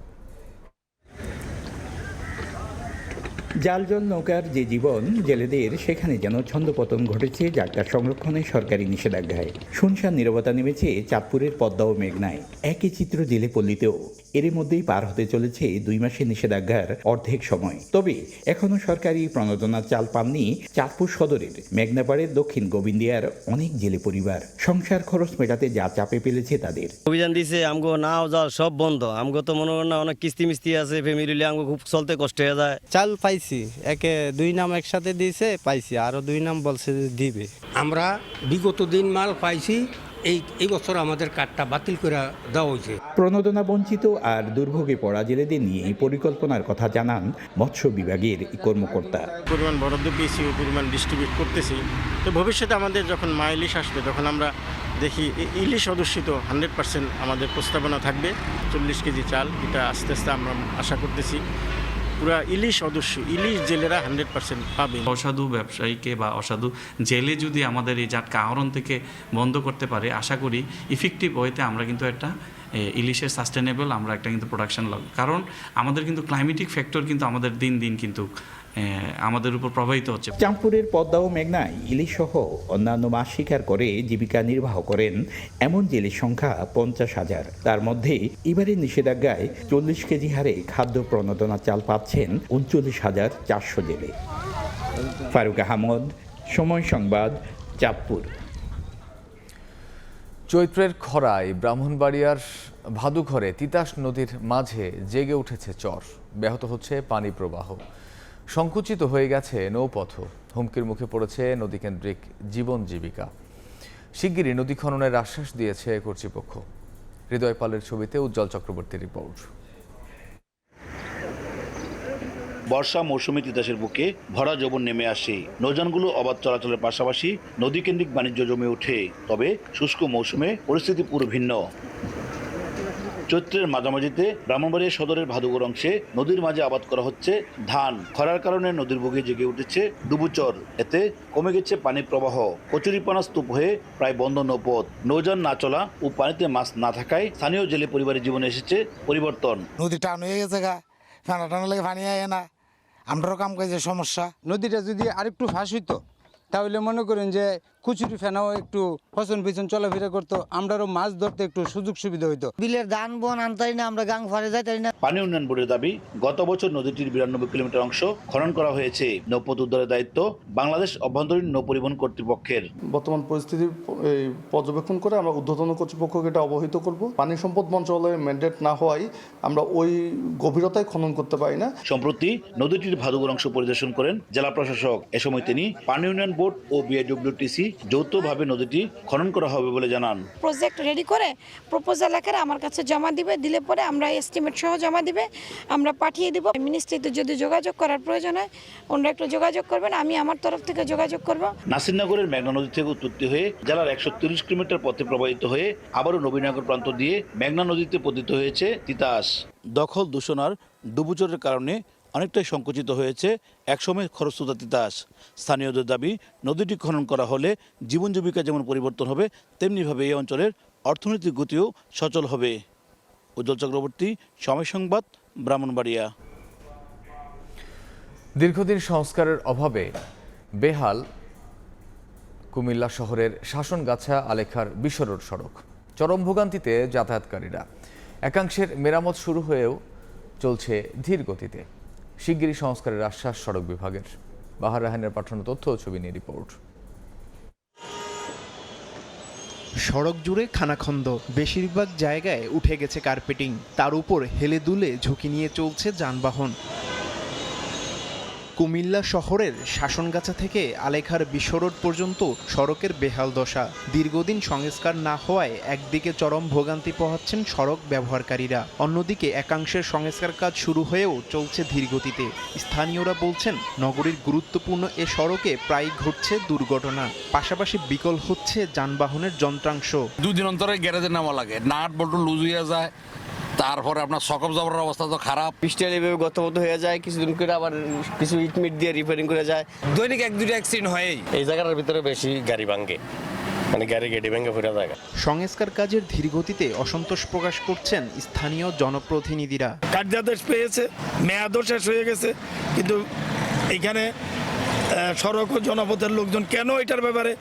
জাল জল নৌকার যে জীবন, জেলেদের সেখানে যেন ছন্দপতন ঘটেছে যাত্রা সংরক্ষণে সরকারি নিষেধাজ্ঞায়। শুনশান নীরবতা নেমেছে চাঁদপুরের পদ্মা ও মেঘনায়। একই চিত্র জেলে পল্লীতেও। এর মধ্যেই পার হতে চলেছে 2 মাসের নিষেধাজ্ঞার অর্ধেক সময়। তবে এখনও সরকারি প্রণোদনার চাল পাননি চাঁদপুর সদরের মেঘনাপাড়ের দক্ষিণ গোবিন্দিয়ার অনেক জেলে পরিবার। সংসার খরচ মেটাতে যা চাপে ফেলেছে তাদের। অভিযান দিছে, আমগো নাও যাও সব বন্ধ। আমগো তো মনে করেন না অনেক কিস্তি মিস্তি আছে, ফ্যামিলি আমগো খুব চলতে কষ্ট হয়ে যায়। চাল পাইছি, একে 2 নাম একসাথে দিয়েছে, পাইছি, আরো 2 নাম বলছে দিবে। আমরা বিগত দিন মাল পাইছি, এই বছর আমাদের কার্ডটা বাতিল করে দেওয়া হয়েছে। প্রণোদনা বঞ্চিত আর দুর্ভোগে পড়া জেলেদের নিয়ে পরিকল্পনার কথা জানান মৎস্য বিভাগের কর্মকর্তা। পরিমাণ বরাদ্দ পেয়েছি, ওই পরিমাণ ডিস্ট্রিবিউট করতেছি। তো ভবিষ্যতে আমাদের যখন মা ইলিশ আসবে তখন আমরা দেখি ইলিশ অধ্যুষিত 100% আমাদের প্রস্তাবনা থাকবে। 40 কেজি চাল, এটা আস্তে আস্তে আমরা আশা করতেছি পুরা ইলিশ অদস্য ইলিশ জেলেরা 100% পাবে। অসাধু ব্যবসায়ীকে বা অসাধু জেলে যদি আমাদের এই জাটকা আহরণ থেকে বন্ধ করতে পারে, আশা করি ইফেক্টিভ ওয়েতে আমরা কিন্তু একটা ইলিশের সাস্টেনেবল আমরা একটা কিন্তু প্রোডাকশন লাগবে। কারণ আমাদের কিন্তু ক্লাইমেটিক ফ্যাক্টর কিন্তু আমাদের দিন দিন কিন্তু আমাদের উপর প্রভাবিত হচ্ছে। চাঁদপুরের পদ্মা ও মেঘনায় ইলিশ সহ অন্যান্য মাছ শিকার করে জীবিকা নির্বাহ করেন এমন জেলের সংখ্যা 50,000। তার মধ্যে এবারের নিষেধাজ্ঞায় 40 কেজি হারে খাদ্য প্রণোদনা চাল পাচ্ছেন 39,400 জেলে। ফারুক আহমদ, সময় সংবাদ, চাঁদপুর। চৈত্রের খরায় ব্রাহ্মণবাড়িয়ার ভাদুঘরে তিতাস নদীর মাঝে জেগে উঠেছে চর। ব্যাহত হচ্ছে পানি প্রবাহ, সংকুচিত হয়ে গেছে নৌপথ। হুমকির মুখে পড়েছে নদীকেন্দ্রিক জীবন জীবিকা। শিগগিরই নদী খননের আশ্বাস দিয়েছে কর্তৃপক্ষ। হৃদয় পালের ছবিতে উজ্জ্বল চক্রবর্তীর রিপোর্ট। বর্ষা মৌসুমে তিতাসের বুকে ভরা যৌবন নেমে আসে। নৌযানগুলো অবাধ চলাচলের পাশাপাশি নদীকেন্দ্রিক বাণিজ্য জমে ওঠে। তবে শুষ্ক মৌসুমে পরিস্থিতি পুরো ভিন্ন। চৈত্রের মাঝামাঝিতে ব্রাহ্মণবাড়িয়া সদরের ভাদুঘর অংশে নদীর মাঝে আবাদ করা হচ্ছে ধান। খরার কারণে নদীর বুকে জেগে উঠেছে ডুবুচর। এতে কমে গেছে পানি প্রবাহ। কচুরিপানা স্তূপ হয়ে প্রায় বন্ধ নৌপথ। নৌযান না চলা ও পানিতে মাছ না থাকায় স্থানীয় জেলে পরিবারের জীবনে এসেছে পরিবর্তন। নদী টান হয়ে গেছে গা, ফেনা টানা লেগে পানি আয় না, আমরাও কাম কাজে সমস্যা। নদীটা যদি আরেকটু ফাঁস হইতো তাহলে মনে করেন যে কুচুরি ফেনাও একটু ফসন পিছন চলাফেরা করতো, আমরাও মাছ ধরতে একটু সুযোগ সুবিধা হইতো। বিলের ধান বন আনতাই না, আমরা গাং ফারে যাইতাই না। পানি উন্নয়ন বোর্ডের দাবি, গত বছর নদীটির 92 কিলোমিটার অংশ খনন করা হয়েছে। নৌপথ উদ্ধারের দায়িত্ব বাংলাদেশ অভ্যন্তরীণ নৌ পরিবহন কর্তৃপক্ষের। বর্তমান পরিস্থিতি পর্যবেক্ষণ করে আমরা ঊর্ধ্বতন কর্তৃপক্ষকে এটা অবহিত করব। পানি সম্পদ মন্ত্রণালয়ের ম্যান্ডেট না হওয়ায় আমরা ওই গভীরতায় খনন করতে পারি না। সম্প্রতি নদীটির ভাদুঘর অংশ পরিদর্শন করেন জেলা প্রশাসক। এ সময় তিনি পানি উন্নয়ন বোর্ড ও বিআইডব্লিউটিসি যৌথভাবে নদীটি খনন করা হবে বলে জানান। প্রজেক্ট রেডি করে প্রপোজাল আকারে আমার কাছে জমা দিবে, দিলে পরে আমরা এস্টিমেট সহ জমা দিবে, আমরা পাঠিয়ে দিব। মিনিস্ট্রিতে যদি যোগাযোগ করার প্রয়োজন হয় ওনারা একটু যোগাযোগ করবেন, আমি আমার তরফ থেকে যোগাযোগ করব। নাসিরনগরের মেঘনা নদী থেকে উৎপত্তি হয়ে জেলার 130 কিলোমিটার পথে প্রবাহিত হয়ে আবারও নবীনগর প্রান্ত দিয়ে মেঘনা নদীতে পতিত হয়েছে তিতাস। দখল দূষণ আর ডুবুচরের কারণে অনেকটাই সংকুচিত হয়েছে একসময় খরস্রোতা তিতাস। স্থানীয়দের দাবি, নদীটি খনন করা হলে জীবন জীবিকা যেমন পরিবর্তন হবে, তেমনিভাবে এই অঞ্চলের অর্থনৈতিক গতিও সচল হবে। উজ্জ্বল চক্রবর্তী, সময় সংবাদ, ব্রাহ্মণবাড়িয়া। দীর্ঘদিন সংস্কারের অভাবে বেহাল কুমিল্লা শহরের শাসনগাছা আলেখার বিশরোড সড়ক। চরম ভোগান্তিতে যাতায়াতকারীরা। একাংশের মেরামত শুরু হয়েও চলছে ধীর গতিতে। শিগগিরই সংস্কারের আশ্বাস সড়ক বিভাগের। বাহার রাহানের পাঠানো তথ্য ও ছবি নিয়ে রিপোর্ট। সড়ক জুড়ে খানাখন্দ, বেশিরভাগ জায়গায় উঠে গেছে কার্পেটিং, তার উপর হেলে দুলে ঝুঁকি নিয়ে চলছে যানবাহন। কুমিল্লা শহরের শাসনগাছা থেকে আলেখার বিশ্ব রোড পর্যন্ত সড়কের বেহাল দশা। দীর্ঘদিন সংস্কার না হওয়ায় একদিকে চরম ভোগান্তি পোহাচ্ছেন সড়ক ব্যবহারকারীরা, অন্যদিকে একাংশের সংস্কার কাজ শুরু হয়েও চলছে ধীরগতিতে। স্থানীয়রা বলছেন নগরীর গুরুত্বপূর্ণ এ সড়কে প্রায় ঘটছে দুর্ঘটনা, পাশাপাশি বিকল হচ্ছে যানবাহনের যন্ত্রাংশ। 2 দিন অন্তরে গ্যারেজে নামা লাগে, নাট বল্টু লুজ হয়ে যায়, তারপরে আপনার সকপ জবরের অবস্থা তো খারাপ। পিস্টেল এভাবে গতমত হয়ে যায়, কিছুদিন করে আবার কিছু ইটমিট দিয়ে রিপেয়ারিং করে যায়। দৈনিক 1-2টা অ্যাক্সিডেন্ট হয়ই। এই জায়গাটার ভিতরে বেশি গাড়ি ভাঙে, মানে গাড়ি ভেঙে ফেরা যায়। সংস্কার কাজের ধীরগতিতে অসন্তোষ প্রকাশ করছেন স্থানীয় জনপ্রতিনিধিরা। কার্যাদেশ পেয়েছে, মেয়াদও শেষ হয়ে গেছে, কিন্তু এইখানে সড়ক ও জনপথের লোকজন কেন এটার ব্যাপারে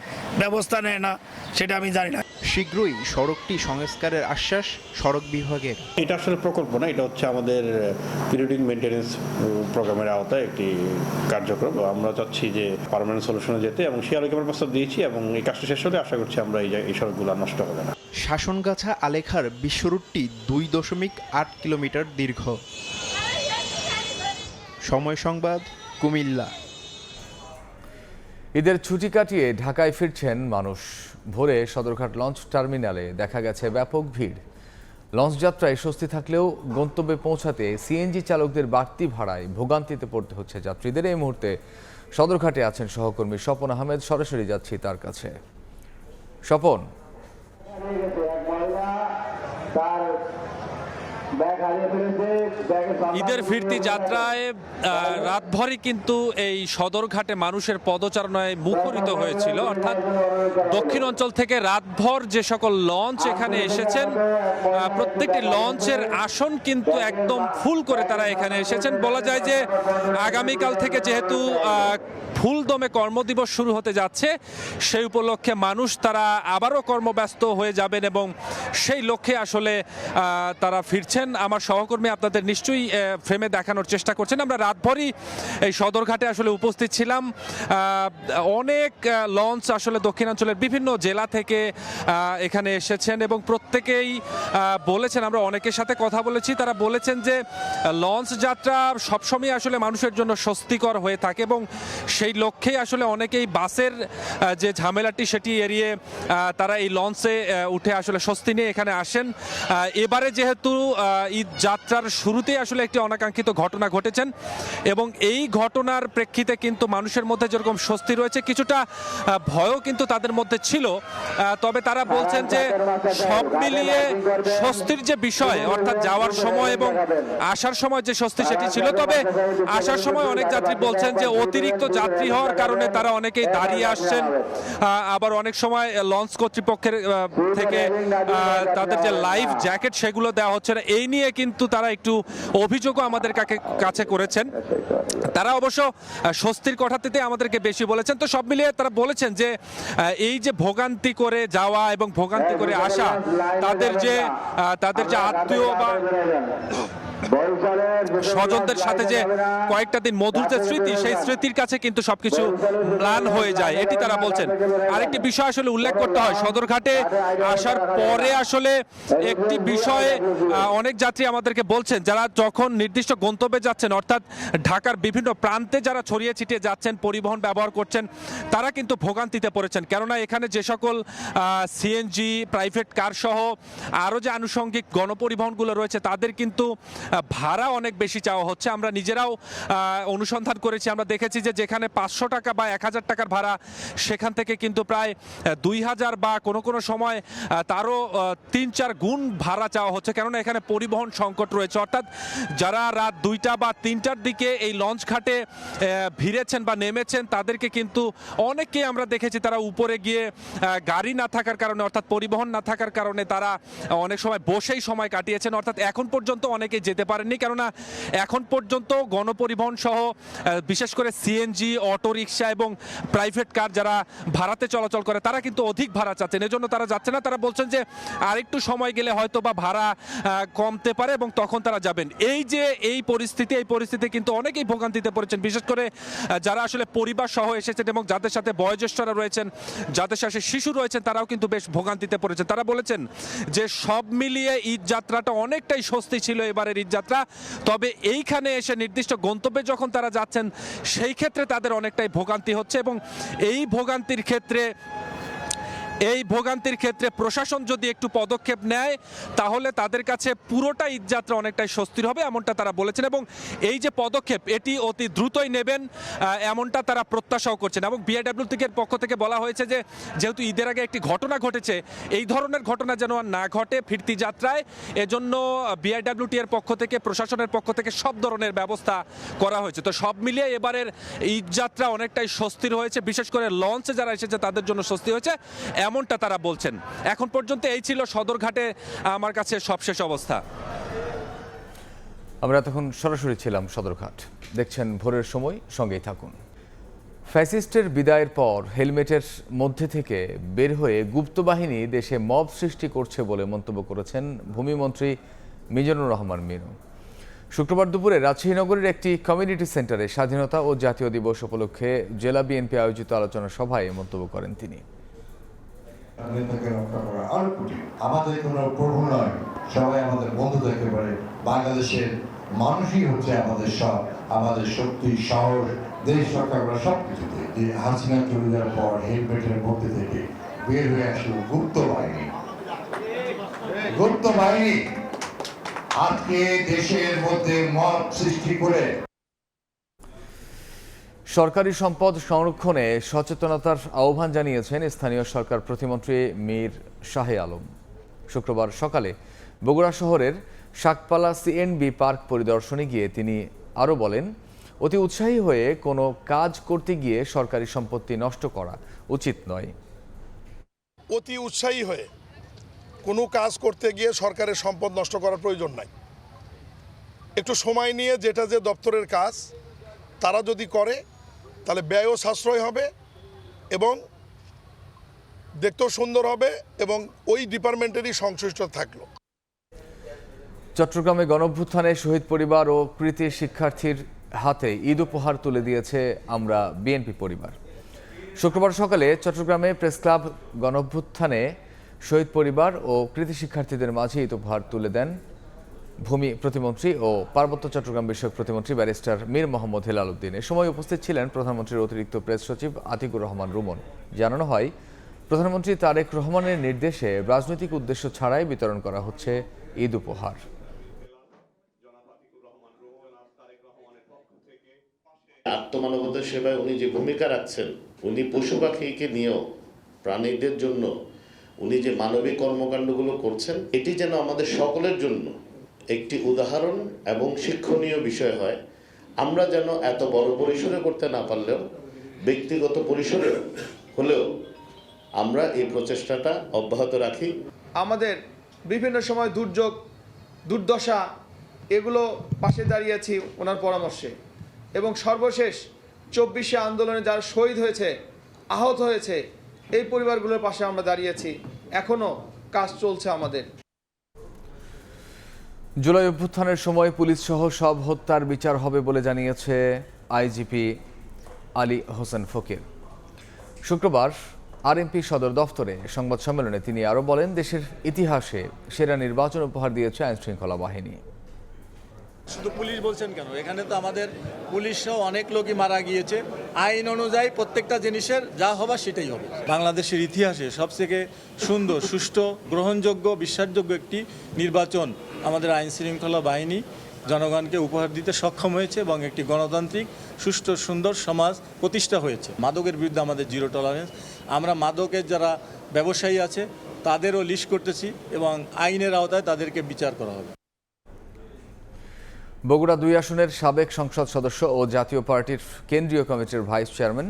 ব্যবস্থা নেয় না সেটা আমি জানি না। শীঘ্রই সড়কটি সংস্কারের আশ্বাস সড়ক বিভাগের। এটা আসলে প্রকল্প না, এটা হচ্ছে আমাদের পিরিয়ডিক মেইনটেনেন্স প্রোগ্রামের আওতায় একটি কার্যক্রম। আমরা চাচ্ছি যে পার্মানেন্ট সলিউশনে যেতে, এবং সেই আলোকে আমরা প্রস্তাব দিয়েছি, এবং এই কাজটা শেষ হলে আশা করছি আমরা এই সড়কগুলো নষ্ট হবে না। শাসনগাছা আলেখার বিশ্ব রুটটি 2.8 কিলোমিটার দীর্ঘ। সময় সংবাদ, কুমিল্লা। ঈদের ছুটি কাটিয়ে ঢাকায় ফিরছেন মানুষ। ভোরে সদরঘাট লঞ্চ টার্মিনালে দেখা গেছে ব্যাপক ভিড়। লঞ্চ যাত্রায় স্বস্তি থাকলেও গন্তব্যে পৌঁছাতে সিএনজি চালকদের বাড়তি ভাড়ায় ভোগান্তিতে পড়তে হচ্ছে যাত্রীদের। এই মুহূর্তে সদরঘাটে আছেন সহকর্মী স্বপন আহমেদ, সরাসরি যাচ্ছি তার কাছে। স্বপন, ঈদের ফিরতি যাত্রায় রাতভরই কিন্তু এই সদরঘাটে মানুষের পদচারণায় মুখরিত হয়েছিল। অর্থাৎ দক্ষিণ অঞ্চল থেকে রাতভর যে সকল লঞ্চ এখানে এসেছেন, প্রত্যেকটি লঞ্চের আসন কিন্তু একদম ফুল করে তারা এখানে এসেছেন। বলা যায় যে আগামীকাল থেকে যেহেতু ফুলদমে কর্মদিবস শুরু হতে যাচ্ছে, সেই উপলক্ষে মানুষ তারা আবারও কর্মব্যস্ত হয়ে যাবেন এবং সেই লক্ষ্যে আসলে তারা ফিরছেন। আমার সহকর্মী আপনাদের নিশ্চয়ই ফ্রেমে দেখানোর চেষ্টা করছেন। আমরা রাতভরই এই সদরঘাটে আসলে উপস্থিত ছিলাম। অনেক লঞ্চ আসলে দক্ষিণাঞ্চলের বিভিন্ন জেলা থেকে এখানে এসেছেন এবং প্রত্যেকেই বলেছেন, আমরা অনেকের সাথে কথা বলেছি, তারা বলেছেন যে লঞ্চ যাত্রা সবসময় আসলে মানুষের জন্য স্বস্তিকর হয়ে থাকে এবং সেই লক্ষ্যেই আসলে অনেকেই বাসের যে ঝামেলাটি সেটি এড়িয়ে তারা এই লঞ্চে উঠে আসলে স্বস্তি নিয়ে এখানে আসেন। এবারে যেহেতু ঈদ যাত্রার শুরুতেই আসলে একটি অনাকাঙ্ক্ষিত ঘটনা ঘটেছেন এবং এই ঘটনার প্রেক্ষিতে কিন্তু মানুষের মধ্যে যেরকম স্বস্তি রয়েছে, কিছুটা ভয়ও কিন্তু তাদের মধ্যে ছিল। তবে তারা বলছেন যে সব মিলিয়ে স্বস্তির যে বিষয়, অর্থাৎ যাওয়ার সময় এবং আসার সময় যে স্বস্তি সেটি ছিল। তবে আসার সময় অনেক যাত্রী বলছেন যে অতিরিক্ত যাত্রী হওয়ার কারণে তারা অনেকেই দাঁড়িয়ে আসছেন, আবার অনেক সময় লঞ্চ কর্তৃপক্ষের থেকে তাদের যে লাইফ জ্যাকেট সেগুলো দেওয়া হচ্ছে না, এই নিয়ে কিন্তু তারা একটু অভিযোগও আমাদের কাছে করেছেন। তারা অবশ্য স্বস্তির কথাটিতে আমাদেরকে বেশি বলেছেন। তো সব মিলিয়ে তারা বলেছেন যে এই যে ভোগান্তি করে যাওয়া এবং ভোগান্তি করে আসা, তাদের যে আত্মীয় বা স্বজনদের সাথে যে কয়েকটা দিন মধুর যে স্মৃতি, সেই স্মৃতির কাছে কিন্তু সবকিছু ম্লান হয়ে যায়, এটি তারা বলছেন। আরেকটি বিষয় আসলে উল্লেখ করতে হয়, সদরঘাটে আসার পরে আসলে একটি বিষয়ে অনেক যাত্রী আমাদেরকে বলছেন, যারা যখন নির্দিষ্ট গন্তব্যে যাচ্ছেন, অর্থাৎ ঢাকার বিভিন্ন প্রান্তে যারা ছড়িয়ে ছিটিয়ে যাচ্ছেন, পরিবহন ব্যবহার করছেন, তারা কিন্তু ভোগান্তিতে পড়েছেন। কেননা এখানে যে সকল সিএনজি, প্রাইভেট কার সহ আরও যে আনুষঙ্গিক গণপরিবহনগুলো রয়েছে, তাদের কিন্তু ভাড়া অনেক বেশি চাওয়া হচ্ছে। আমরা নিজেরাও অনুসন্ধান করেছি, আমরা দেখেছি যে যেখানে 500 টাকা বা 1000 টাকার ভাড়া, সেখান থেকে কিন্তু প্রায় 2000 বা কোনো সময় তারও 3-4 গুণ ভাড়া চাওয়া হচ্ছে। কেননা এখানে পরিবহন সংকট রয়েছে। অর্থাৎ যারা রাত 2টা বা 3টার দিকে এই লঞ্চ ঘাটে ভিড়েছেন বা নেমেছেন, তাদেরকে কিন্তু অনেকেই আমরা দেখেছি তারা উপরে গিয়ে গাড়ি না থাকার কারণে, অর্থাৎ পরিবহন না থাকার কারণে তারা অনেক সময় বসেই সময় কাটিয়েছেন। অর্থাৎ এখন পর্যন্ত অনেকেই যেতে পারেননি, কেননা এখন পর্যন্ত গণপরিবহন সহ বিশেষ করে সিএনজি, অটো রিক্সা এবং প্রাইভেট কার যারা ভাড়াতে চলাচল করে, তারা কিন্তু অধিক ভাড়া চাচ্ছেন, এজন্য তারা যাচ্ছে না। তারা বলছেন যে আরেকটু সময় গেলে হয়তো বা ভাড়া কমতে পারে এবং তখন তারা যাবেন। এই যে এই পরিস্থিতি কিন্তু অনেকেই ভোগান্তিতে পড়েছেন, বিশেষ করে যারা আসলে পরিবার সহ এসেছেন এবং যাদের সাথে বয়োজ্যেষ্ঠরা রয়েছেন, যাদের সাথে শিশু রয়েছেন, তারাও কিন্তু বেশ ভোগান্তিতে পড়েছেন। তারা বলেছেন যে সব মিলিয়ে ঈদ যাত্রাটা অনেকটাই স্বস্তি ছিল এবারের ঈদ ঈদযাত্রা, তবে এইখানে এসে নির্দিষ্ট গন্তব্যে যখন তারা যাচ্ছেন সেই ক্ষেত্রে তাদের অনেকটাই ভোগান্তি হচ্ছে এবং এই ভোগান্তির ক্ষেত্রে প্রশাসন যদি একটু পদক্ষেপ নেয় তাহলে তাদের কাছে পুরোটা ঈদযাত্রা অনেকটাই স্বস্তির হবে এমনটা তারা বলেছেন এবং এই যে পদক্ষেপ এটি অতি দ্রুতই নেবেন এমনটা তারা প্রত্যাশাও করছেন। এবং বিআইডব্লিউটির পক্ষ থেকে বলা হয়েছে যে যেহেতু ঈদের আগে একটি ঘটনা ঘটেছে, এই ধরনের ঘটনা যেন আর না ঘটে ফিরতি যাত্রায়, এজন্য বিআইডব্লিউটি এর পক্ষ থেকে, প্রশাসনের পক্ষ থেকে সব ধরনের ব্যবস্থা করা হয়েছে। তো সব মিলিয়ে এবারের ঈদযাত্রা অনেকটাই স্বস্তির হয়েছে, বিশেষ করে লঞ্চে যারা এসেছে তাদের জন্য স্বস্তি হয়েছে এমনটা তারা বলছেন। এখন পর্যন্ত এই ছিল সদরঘাটে আমার কাছে সবশেষ অবস্থা। আমরা তখন সরাসরি ছিলাম সদরঘাট। দেখছেন ভোরের সময়, সঙ্গেই থাকুন। ফ্যাসিস্টের বিদায়ের পর হেলমেটের মধ্যে থেকে বের হয়ে গুপ্তবাহিনী দেশে মব সৃষ্টি করছে বলে মন্তব্য করেছেন ভূমিমন্ত্রী মিজানুর রহমান মিনু। শুক্রবার দুপুরে রাজশাহী নগরীর একটি কমিউনিটি সেন্টারে স্বাধীনতা ও জাতীয় দিবস উপলক্ষে জেলা বিএনপি আয়োজিত আলোচনা সভায় মন্তব্য করেন তিনি। আমাদের কোনো প্রভু নয়, সবাই আমাদের বন্ধু থাকতে পারে। বাংলাদেশের মানুষই হচ্ছে আমাদের সব, আমাদের শক্তি, সাহস, দেশ রক্ষা করা সব কিছুতে। যে হাসিনা চলে যাওয়ার পর হেলমেটের মধ্যে থেকে বের হয়ে আসলো গুপ্ত বাহিনী আজকে দেশের মধ্যে মব সৃষ্টি করে সরকারি সম্পদ সংরক্ষণে সচেতনতার আহ্বান জানিয়েছেন স্থানীয় সরকার প্রতিমন্ত্রী মীর শাহে আলম। শুক্রবার সকালে বগুড়া শহরের শাকপালা সিএনবি পার্ক পরিদর্শনে গিয়ে তিনি আরও বলেন, অতি উৎসাহী হয়ে কোনো কাজ করতে গিয়ে সরকারি সম্পত্তি নষ্ট করা উচিত নয়। অতি উৎসাহী হয়ে কোনো কাজ করতে গিয়ে সরকারের সম্পদ নষ্ট করার প্রয়োজন নাই। একটু সময় নিয়ে যেটা যে দপ্তরের কাজ তারা যদি করে তাহলে ব্যয়ও সাশ্রয় হবে এবং দেখতেও সুন্দর হবে এবং ওই ডিপার্টমেন্টেরই সংশ্লিষ্ট থাকলো। চট্টগ্রামে গণঅভ্যুত্থানে শহীদ পরিবার ও কৃতি শিক্ষার্থীর হাতে ঈদ উপহার তুলে দিয়েছে আমরা বিএনপি পরিবার। শুক্রবার সকালে চট্টগ্রামে প্রেস ক্লাব গণঅভ্যুত্থানে শহীদ পরিবার ও কৃতি শিক্ষার্থীদের মাঝে ঈদ উপহার তুলে দেন ভূমি প্রতিমন্ত্রী ও পার্বত্য চট্টগ্রাম বিষয়ক প্রতিমন্ত্রী ব্যারিস্টার মীর মোহাম্মদ হেলাল উদ্দিন। এ সময় উপস্থিত ছিলেন প্রধানমন্ত্রীর অতিরিক্ত প্রেস সচিব আতিকুর রহমান রুমন। জানানো হয়, প্রধানমন্ত্রী তারেক রহমানের নির্দেশে রাজনৈতিক উদ্দেশ্য ছাড়াই বিতরণ করা হচ্ছে ঈদ উপহার। আত্মমানবতার সেবায় উনি যে ভূমিকা রাখছেন, উনি পশু পাখিকে নিয়েও প্রাণীদের জন্য উনি যে মানবিক কর্মকাণ্ডগুলো করছেন, এটি যেন আমাদের সকলের জন্য একটি উদাহরণ এবং শিক্ষণীয় বিষয় হয়। আমরা যেন এত বড় পরিসরে করতে না পারলেও ব্যক্তিগত পরিসরে হলেও আমরা এই প্রচেষ্টাটা অব্যাহত রাখি। আমাদের বিভিন্ন সময় দুর্যোগ, দুর্দশা, এগুলো পাশে দাঁড়িয়েছি ওনার পরামর্শে এবং সর্বশেষ 24শে আন্দোলনে যারা শহীদ হয়েছে, আহত হয়েছে, এই পরিবারগুলোর পাশে আমরা দাঁড়িয়েছি। এখনও কাজ চলছে আমাদের। জুলাই অভ্যুত্থানের সময় পুলিশ সহ সব হত্যার বিচার হবে বলে জানিয়েছে আইজিপি আলী হোসেন ফকির। শুক্রবার আরএমপি সদর দফতরে সংবাদ সম্মেলনে তিনি আরও বলেন, দেশের ইতিহাসে সেরা নির্বাচন উপহার দিয়েছে আইনশৃঙ্খলা বাহিনী। শুধু পুলিশ বলছেন কেন, এখানে তো আমাদের পুলিশও অনেক লোকই মারা গিয়েছে। আইন অনুযায়ী প্রত্যেকটা জিনিসের যা হবার সেটাই হবে। বাংলাদেশের ইতিহাসে সবথেকে সুন্দর, সুষ্ঠু, গ্রহণযোগ্য, বিশ্বাসযোগ্য একটি নির্বাচন আমাদের আইন শৃঙ্খলা বাহিনী জনগণকে উপহার দিতে সক্ষম হয়েছে এবং একটি গণতান্ত্রিক, সুষ্ঠু, সুন্দর সমাজ প্রতিষ্ঠা হয়েছে। মাদকের বিরুদ্ধে আমাদের জিরো টলারেন্স। আমরা মাদকের যারা ব্যবসায়ী আছে তাদেরও লিস্ট করতেছি এবং আইনের আওতায় তাদেরকে বিচার করা হবে। বগুড়া 2 আসনের সাবেক সংসদ সদস্য ও জাতীয় পার্টির কেন্দ্রীয় কমিটির ভাইস চেয়ারম্যান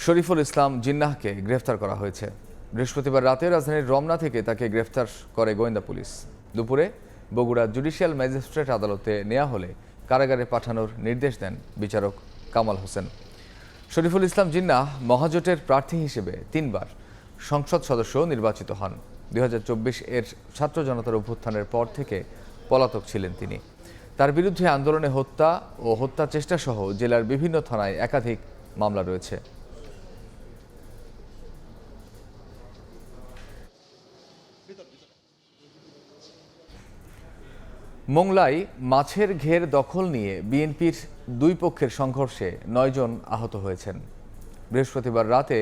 শরীফুল ইসলাম জিন্নাহকে গ্রেফতার করা হয়েছে। বৃহস্পতিবার রাতে রাজধানীর রমনা থেকে তাকে গ্রেফতার করে গোয়েন্দা পুলিশ। দুপুরে বগুড়া জুডিশিয়াল ম্যাজিস্ট্রেট আদালতে নেওয়া হলে কারাগারে পাঠানোর নির্দেশ দেন বিচারক কামাল হোসেন। শরীফুল ইসলাম জিন্নাহ মহাজোটের প্রার্থী হিসেবে 3 বার সংসদ সদস্য নির্বাচিত হন। 2024 ছাত্র জনতার অভ্যুত্থানের পর থেকে পলাতক ছিলেন তিনি। তার বিরুদ্ধে আন্দোলনে হত্যা ও হত্যা চেষ্টা সহ জেলার বিভিন্ন থানায় একাধিক মামলা রয়েছে। মোংলায় মাছের ঘের দখল নিয়ে বিএনপির দুই পক্ষের সংঘর্ষে 9 জন আহত হয়েছেন। বৃহস্পতিবার রাতে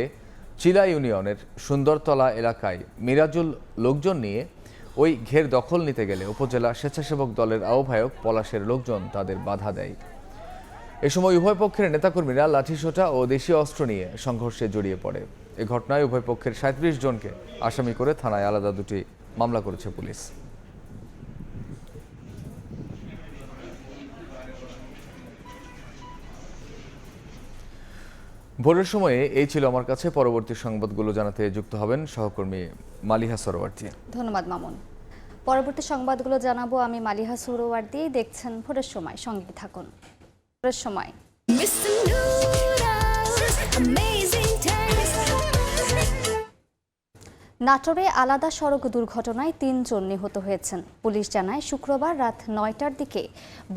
চিলা ইউনিয়নের সুন্দরতলা এলাকায় মিরাজুল লোকজন নিয়ে ওই ঘের দখল নিতে গেলে উপজেলা স্বেচ্ছাসেবক দলের আহ্বায়ক পলাশের লোকজন তাদের বাধা দেয়। এ সময় উভয় পক্ষের নেতাকর্মীরা লাঠিসোঁটা ও দেশীয় অস্ত্র নিয়ে সংঘর্ষে জড়িয়ে পড়ে। এ ঘটনায় উভয় পক্ষের 37 জনকে আসামি করে থানায় আলাদা দুটি মামলা করেছে পুলিশ। ভোরের সময়ে এই ছিল আমার কাছে। পরবর্তী সংবাদগুলো জানাতে যুক্ত হবেন সহকর্মী মালিহা সরোয়ার্দী। ধন্যবাদ মামুন। পরবর্তী সংবাদগুলো জানাবো আমি মালিহা সরোয়ার্দী। দেখছেন ভোরের সময়, সঙ্গে থাকুন। ভোরের সময় নাটোরে আলাদা সড়ক দুর্ঘটনায় 3 জন নিহত হয়েছেন। পুলিশ জানায় শুক্রবার রাত 9টার দিকে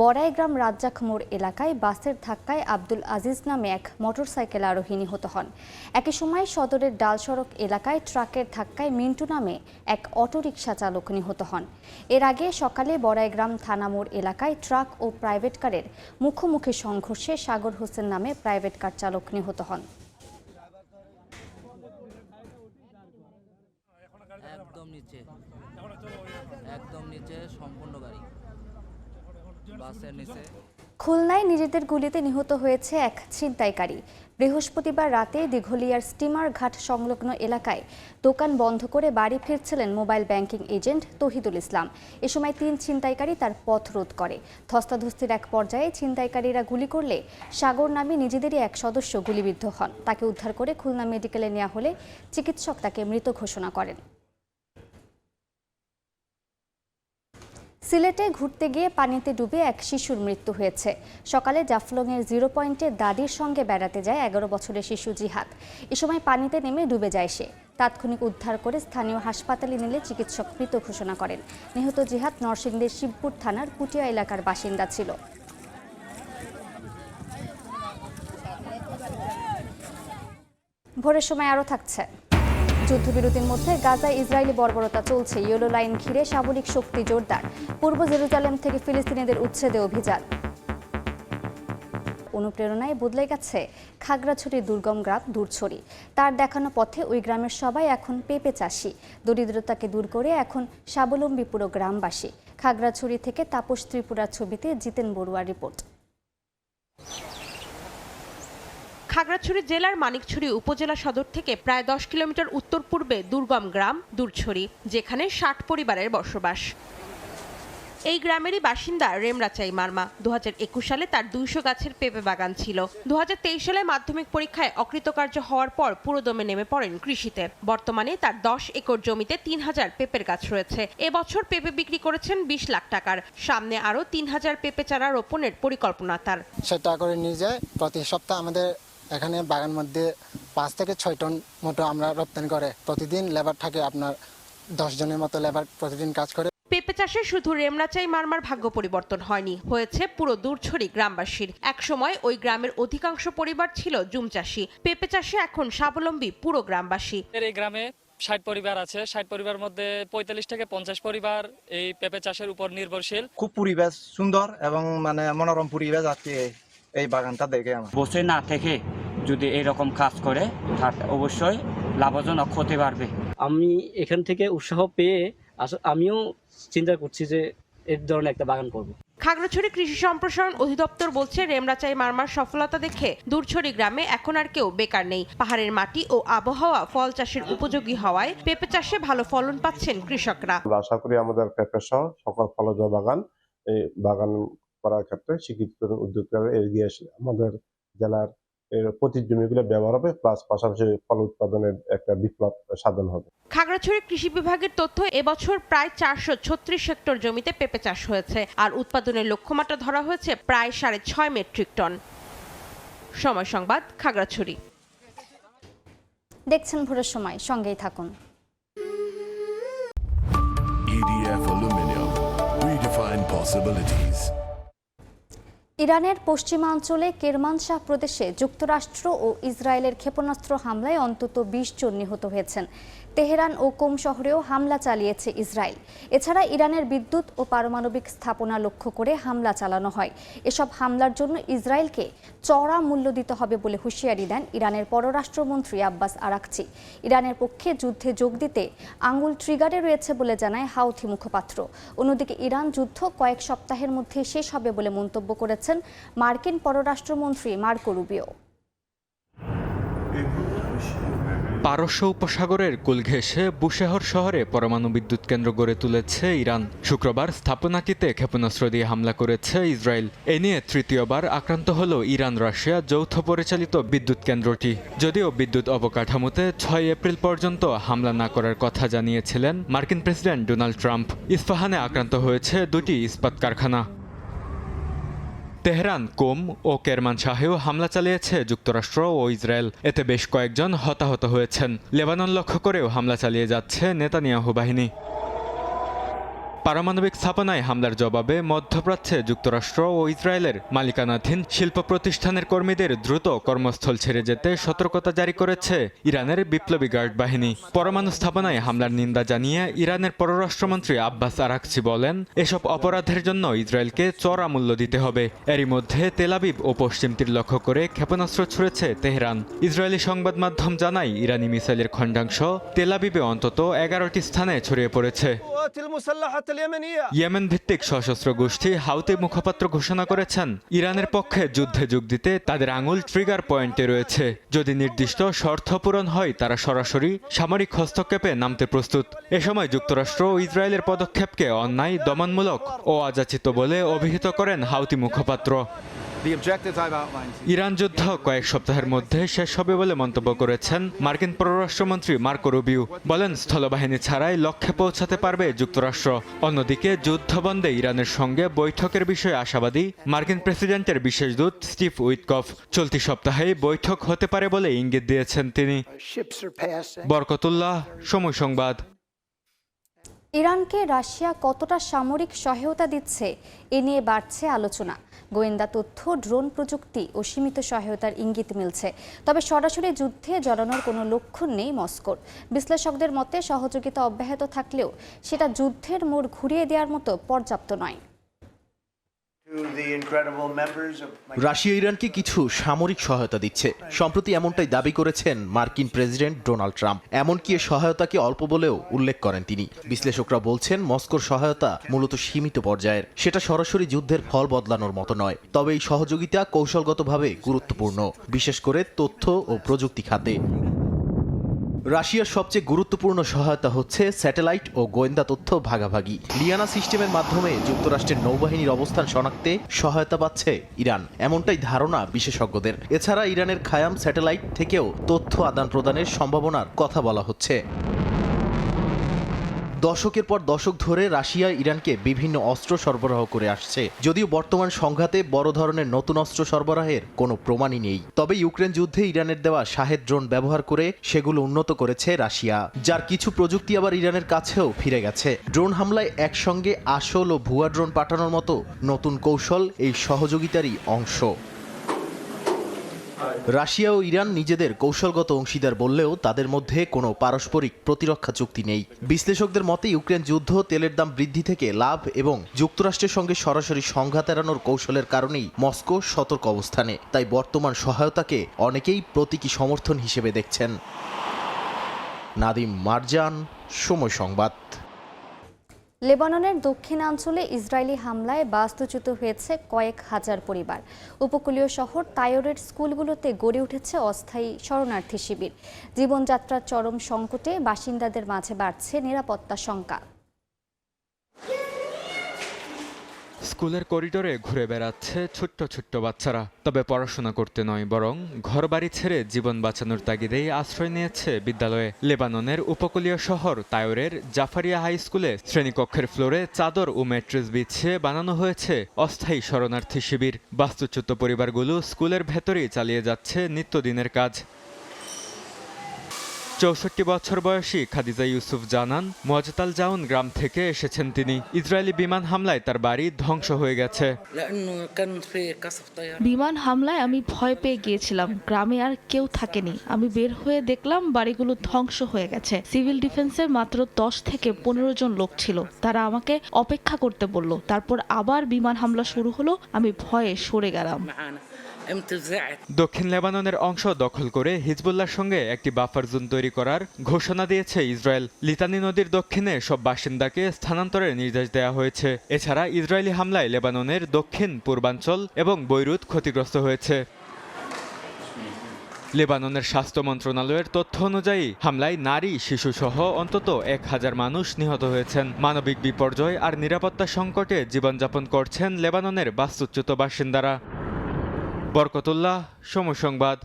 বড়াইগ্রাম রাজ্জাক মোড় এলাকায় বাসের ধাক্কায় আব্দুল আজিজ নামে এক মোটরসাইকেল আরোহী নিহত হন। একই সময় সদরের ডাল সড়ক এলাকায় ট্রাকের ধাক্কায় মিন্টু নামে এক অটোরিকশা চালক নিহত হন। এর আগে সকালে বড়াইগ্রাম থানা মোড় এলাকায় ট্রাক ও প্রাইভেট কারের মুখোমুখি সংঘর্ষে সাগর হোসেন নামে প্রাইভেট কার চালক নিহত হন। খুলনায় নিজেদের গুলিতে নিহত হয়েছে এক ছিনতাইকারী। বৃহস্পতিবার রাতে দিঘলিয়ার স্টিমার ঘাট সংলগ্ন এলাকায় দোকান বন্ধ করে বাড়ি ফিরছিলেন মোবাইল ব্যাংকিং এজেন্ট তহিদুল ইসলাম। এ সময় 3 ছিনতাইকারী তার পথ রোধ করে। ধস্তাধস্তির এক পর্যায়ে ছিনতাইকারীরা গুলি করলে সাগর নামে নিজেদেরই এক সদস্য গুলিবিদ্ধ হন। তাকে উদ্ধার করে খুলনা মেডিকেলে নেওয়া হলে চিকিৎসক তাকে মৃত ঘোষণা করেন। সিলেটে ঘুরতে গিয়ে পানিতে ডুবে এক শিশুর মৃত্যু হয়েছে। সকালে জাফলংয়ের 0 পয়েন্টে দাদির সঙ্গে বেড়াতে যায় 11 বছরের শিশু জিহাদ। এ সময় পানিতে নেমে ডুবে যায় সে। তাৎক্ষণিক উদ্ধার করে স্থানীয় হাসপাতালে নিলে চিকিৎসক মৃত ঘোষণা করেন। নিহত জিহাদ নরসিংদীর শিবপুর থানার পুটিয়া এলাকার বাসিন্দা ছিল। ভোরের সময় আরও থাকছে। যুদ্ধবিরতির মধ্যে গাজায় ইসরায়েলি বর্বরতা চলছে। ইয়েলো লাইন ঘিরে সামরিক শক্তি জোরদার। পূর্ব জেরুজালেম থেকে ফিলিস্তিনিদের উচ্ছেদে অভিযান। অনুপ্রেরণায় বদলে গেছে খাগড়াছড়ির দুর্গম গ্রাম দূরছড়ি। তার দেখানো পথে ওই গ্রামের সবাই এখন পেঁপে চাষি। দরিদ্রতাকে দূর করে এখন স্বাবলম্বী পুরো গ্রামবাসী। খাগড়াছড়ি থেকে তাপস ত্রিপুরার ছবিতে জিতেন বড়ুয়ার রিপোর্ট। খাগড়াছড়ি জেলার মানিকছড়ি উপজেলা সদর থেকে প্রায় 10 কিলোমিটার উত্তর পূর্বে দুর্গম গ্রাম দূরছড়ি, যেখানে 60 পরিবারের বসবাস। এই গ্রামেরই বাসিন্দা রেমরাচাই মারমা। 2021 সালে তার 200 গাছের পেঁপে বাগান ছিল। 2023 সালে মাধ্যমিক পরীক্ষায় অকৃতকার্য হওয়ার পর পুরোদমে নেমে পড়েন কৃষিতে। বর্তমানে তার 10 একর জমিতে 3000 পেঁপের গাছ রয়েছে। এবছর পেঁপে বিক্রি করেছেন 20 লাখ টাকার। সামনে আরও 3000 পেঁপে চারা রোপণের পরিকল্পনা তার। সেটা করে নিয়ে যায় প্রতি সপ্তাহে আমাদের এখানে বাগান মধ্যে 5 থেকে 6 টন মতো আমরা রপ্তানি করে। প্রতিদিন লেবার থাকে আপনার 10 জনের মতো লেবার প্রতিদিন কাজ করে। পেঁপে চাষে শুধু রেমরাচাই মারমার ভাগ্য পরিবর্তন হয়নি, হয়েছে পুরো দূরছড়ি গ্রামবাসীর। একসময় ওই গ্রামের অধিকাংশ পরিবার ছিল জুম চাষি। পেঁপে চাষে এখন স্বাবলম্বী পুরো গ্রামবাসী। এই গ্রামে 60 পরিবার আছে। 60 পরিবারের মধ্যে 45 থেকে 50 পরিবার এই পেঁপে চাষের উপর নির্ভরশীল। খুব পরিবেশ সুন্দর এবং মনোরম পরিবেশ আছে এই বাগানটা দেখে। আমার বসে না থেকে যদি এরকম কাজ করে তাহলে অবশ্যই লাভজনক হতে পারবে। আমি এখান থেকে উৎসাহ পেয়ে আমিও চিন্তা করছি যে এই ধরনের একটা বাগান করব। খাগড়াছড়ি কৃষি সম্প্রসারণ অধিদপ্তর বলছে রেমরাচাই মারমার সফলতা দেখে দূরছড়ি গ্রামে এখন আর কেউ বেকার নেই। পাহাড়ের মাটি ও আবহাওয়া ফল চাষের উপযোগী হওয়ায় পেঁপে চাষে ভালো ফলন পাচ্ছেন কৃষকরা। আশা করি আমাদের পেঁপে সহ সকল ফলজ বাগান এই বাগান করার ক্ষেত্রে শিক্ষিত উদ্যোক্তারা এগিয়ে আসে। আমাদের জেলার প্রতি জমিগুলো ব্যবহার হবে, প্লাস পাশাপাশি ফল উৎপাদনের একটা বিপ্লব সাধন হবে। খাগড়াছড়ি কৃষি বিভাগের তথ্য, এবছর প্রায় 436 হেক্টর জমিতে পেঁপে চাষ হয়েছে। আর উৎপাদনের লক্ষ্যমাত্রা ধরা হয়েছে প্রায় 6.5 মেট্রিক টন। সময় সংবাদ, খাগড়াছড়ি। দেখছেন ভোরের সময়, সঙ্গেই থাকুন। EDF Aluminium, redefine possibilities. ইরানের পশ্চিমাঞ্চলে কেরমানশাহ প্রদেশে যুক্তরাষ্ট্র ও ইসরায়েলের ক্ষেপণাস্ত্র হামলায় অন্তত 20 জন নিহত হয়েছেন। তেহরান ও কোম শহরেও হামলা চালিয়েছে ইসরায়েল। এছাড়া ইরানের বিদ্যুৎ ও পারমাণবিক স্থাপনা লক্ষ্য করে হামলা চালানো হয়। এসব হামলার জন্য ইসরায়েলকে চড়া মূল্য দিতে হবে বলে হুঁশিয়ারি দেন ইরানের পররাষ্ট্রমন্ত্রী আব্বাস আরাকচি। ইরানের পক্ষে যুদ্ধে যোগ দিতে আঙুল ট্রিগারে রয়েছে বলে জানায় হাউথি মুখপাত্র। অন্যদিকে ইরান যুদ্ধ কয়েক সপ্তাহের মধ্যে শেষ হবে বলে মন্তব্য করেছেন মার্কিন পররাষ্ট্রমন্ত্রী মার্কো রুবিও। পারস্য উপসাগরের কুল ঘেঁষে বুশেহর শহরে পরমাণু বিদ্যুৎ কেন্দ্র গড়ে তুলেছে ইরান। শুক্রবার স্থাপনাটিতে ক্ষেপণাস্ত্র দিয়ে হামলা করেছে ইসরায়েল। এ নিয়ে তৃতীয়বার আক্রান্ত হল ইরান রাশিয়া যৌথ পরিচালিত বিদ্যুৎ কেন্দ্রটি। যদিও বিদ্যুৎ অবকাঠামোতে 6 এপ্রিল পর্যন্ত হামলা না করার কথা জানিয়েছিলেন মার্কিন প্রেসিডেন্ট ডোনাল্ড ট্রাম্প। ইস্পাহানে আক্রান্ত হয়েছে 2টি ইস্পাত কারখানা। তেহরান, কোম ও কেরমানশাহেও হামলা চালিয়েছে যুক্তরাষ্ট্র ও ইসরায়েল। এতে বেশ কয়েকজন হতাহত হয়েছেন। লেবানন লক্ষ্য করেও হামলা চালিয়ে যাচ্ছে নেতানিয়াহু বাহিনী। পারমাণবিক স্থাপনায় হামলার জবাবে মধ্যপ্রাচ্যে যুক্তরাষ্ট্র ও ইসরায়েলের মালিকানাধীন শিল্প প্রতিষ্ঠানের কর্মীদের দ্রুত কর্মস্থল ছেড়ে যেতে সতর্কতা জারি করেছে ইরানের বিপ্লবী গার্ড বাহিনী। পরমাণু স্থাপনায় হামলার নিন্দা জানিয়ে ইরানের পররাষ্ট্রমন্ত্রী আব্বাস আরাকচি বলেন, এসব অপরাধের জন্য ইসরায়েলকে চড়া মূল্য দিতে হবে। এরই মধ্যে তেল আবিব ও পশ্চিম তীর লক্ষ্য করে ক্ষেপণাস্ত্র ছুড়েছে তেহরান। ইসরায়েলি সংবাদ মাধ্যম জানায় ইরানি মিসাইলের খণ্ডাংশ তেল আবিবে অন্তত 11টি স্থানে ছড়িয়ে পড়েছে। ইয়েমেন ভিত্তিক সশস্ত্র গোষ্ঠী হাউতি মুখপাত্র ঘোষণা করেছেন, ইরানের পক্ষে যুদ্ধে যোগ দিতে তাদের আঙুল ট্রিগার পয়েন্টে রয়েছে। যদি নির্দিষ্ট শর্ত পূরণ হয় তারা সরাসরি সামরিক হস্তক্ষেপে নামতে প্রস্তুত। এ সময় যুক্তরাষ্ট্র ও ইসরায়েলের পদক্ষেপকে অন্যায়, দমনমূলক ও অযাচিত বলে অভিহিত করেন হাউতি মুখপাত্র। ইরান যুদ্ধ কয়েক সপ্তাহের মধ্যে শেষ হবে বলে মন্তব্য করেছেন মার্কিন পররাষ্ট্রমন্ত্রী মার্কো রুবিও। বলেন, স্থলবাহিনী ছাড়াই লক্ষ্যে পৌঁছাতে পারবে যুক্তরাষ্ট্র। অন্যদিকে যুদ্ধ বন্ধে ইরানের সঙ্গে বৈঠকের বিষয়ে আশাবাদী মার্কিন প্রেসিডেন্টের বিশেষ দূত স্টিভ উইটকফ। চলতি সপ্তাহে বৈঠক হতে পারে বলে ইঙ্গিত দিয়েছেন তিনি। বরকতুল্লাহ, সময় সংবাদ। ইরানকে রাশিয়া কতটা সামরিক সহায়তা দিচ্ছে এ নিয়ে বাড়ছে আলোচনা। গোয়েন্দা তথ্য, ড্রোন প্রযুক্তি ও সীমিত সহায়তার ইঙ্গিত মিলছে। তবে সরাসরি যুদ্ধে জড়ানোর কোনো লক্ষণ নেই মস্কোর। বিশ্লেষকদের মতে সহযোগিতা অব্যাহত থাকলেও সেটা যুদ্ধের মোড় ঘুরিয়ে দেওয়ার মতো পর্যাপ্ত নয়। রাশিয়া ইরানকে কিছু সামরিক সহায়তা দিচ্ছে, সম্প্রতি এমনটাই দাবি করেছেন মার্কিন প্রেসিডেন্ট ডোনাল্ড ট্রাম্প। এমনকি এ সহায়তাকে অল্প বলেও উল্লেখ করেন তিনি। বিশ্লেষকরা বলছেন, মস্কোর সহায়তা মূলত সীমিত পর্যায়ের, সেটা সরাসরি যুদ্ধের ফল বদলানোর মতো নয়। তবে এই সহযোগিতা কৌশলগতভাবে গুরুত্বপূর্ণ, বিশেষ করে তথ্য ও প্রযুক্তি খাতে। রাশিয়ার সবচেয়ে গুরুত্বপূর্ণ সহায়তা হচ্ছে স্যাটেলাইট ও গোয়েন্দা তথ্য ভাগাভাগি। লিয়ানা সিস্টেমের মাধ্যমে যুক্তরাষ্ট্রের নৌবাহিনীর অবস্থান শনাক্তে সহায়তা পাচ্ছে ইরান, এমনটাই ধারণা বিশেষজ্ঞদের। এছাড়া ইরানের খায়াম স্যাটেলাইট থেকেও তথ্য আদান প্রদানের সম্ভাবনার কথা বলা হচ্ছে। দশকের পর দশক ধরে রাশিয়া ইরানকে বিভিন্ন অস্ত্র সরবরাহ করে আসছে। যদিও বর্তমান সংঘাতে বড় ধরনের নতুন অস্ত্র সরবরাহের কোনো প্রমাণই নেই। তবে ইউক্রেন যুদ্ধে ইরানের দেওয়া শাহেদ ড্রোন ব্যবহার করে সেগুলো উন্নত করেছে রাশিয়া, যার কিছু প্রযুক্তি আবার ইরানের কাছেও ফিরে গেছে। ড্রোন হামলায় একসঙ্গে আসল ও ভুয়া ড্রোন পাঠানোর মতো নতুন কৌশল এই সহযোগিতারই অংশ। রাশিয়া ও ইরান নিজেদের কৌশলগত অংশীদার বললেও তাদের মধ্যে কোনো পারস্পরিক প্রতিরক্ষা চুক্তি নেই। বিশ্লেষকদের মতে ইউক্রেন যুদ্ধ, তেলের দাম বৃদ্ধি থেকে লাভ এবং যুক্তরাষ্ট্রের সঙ্গে সরাসরি সংঘাত এড়ানোর কৌশলের কারণেই মস্কো সতর্ক অবস্থানে। তাই বর্তমান সহায়তাকে অনেকেই প্রতীকী সমর্থন হিসেবে দেখছেন। নাদিম মারজান, সময় সংবাদ। লেবাননের দক্ষিণাঞ্চলে ইসরায়েলি হামলায় বাস্তুচ্যুত হয়েছে কয়েক হাজার পরিবার। উপকূলীয় শহর তাইরের স্কুলগুলোতে গড়ে উঠেছে অস্থায়ী শরণার্থী শিবির। জীবনযাত্রার চরম সংকটে বাসিন্দাদের মাঝে বাড়ছে নিরাপত্তা শঙ্কা। স্কুলের করিডোরে ঘুরে বেড়াচ্ছে ছোট্ট ছোট্ট বাচ্চারা। তবে পড়াশোনা করতে নয়, বরং ঘরবাড়ি ছেড়ে জীবন বাঁচানোর তাগিদেই আশ্রয় নিয়েছে বিদ্যালয়ে। লেবাননের উপকূলীয় শহর তাইরের জাফারিয়া হাই স্কুলে শ্রেণীকক্ষের ফ্লোরে চাদর ও ম্যাট্রেস বিছিয়ে বানানো হয়েছে অস্থায়ী শরণার্থী শিবির। বাস্তুচ্যুত পরিবারগুলো স্কুলের ভেতরেই চালিয়ে যাচ্ছে নিত্যদিনের কাজ। 64 বছর বয়সী খাদিজা ইউসুফ জানান মজতাল জাউন গ্রাম থেকে এসেছেন তিনি। ইসরায়েলি বিমান হামলায় তার বাড়ি ধ্বংস হয়ে গেছে। বিমান হামলায় আমি ভয় পেয়ে গিয়েছিলাম, গ্রামে আর কেউ থাকেনি। আমি বের হয়ে দেখলাম বাড়িগুলো ধ্বংস হয়ে গেছে। সিভিল ডিফেন্সের মাত্র 10 থেকে 15 জন লোক ছিল, তারা আমাকে অপেক্ষা করতে বলল। তারপর আবার বিমান হামলা শুরু হলো, আমি ভয়ে সরে গেলাম। দক্ষিণ লেবাননের অংশ দখল করে হিজবুল্লাহর সঙ্গে একটি বাফার জোন তৈরি করার ঘোষণা দিয়েছে ইসরায়েল। লিতানি নদীর দক্ষিণে সব বাসিন্দাকে স্থানান্তরের নির্দেশ দেওয়া হয়েছে। এছাড়া ইসরায়েলি হামলায় লেবাননের দক্ষিণ পূর্বাঞ্চল এবং বৈরুত ক্ষতিগ্রস্ত হয়েছে। লেবাননের স্বাস্থ্য মন্ত্রণালয়ের তথ্য অনুযায়ী হামলায় নারী, শিশুসহ অন্তত 1000 মানুষ নিহত হয়েছেন। মানবিক বিপর্যয় আর নিরাপত্তা সংকটে জীবনযাপন করছেন লেবাননের বাস্তুচ্যুত বাসিন্দারা। বরকতুল্লাহ, সময় সংবাদ।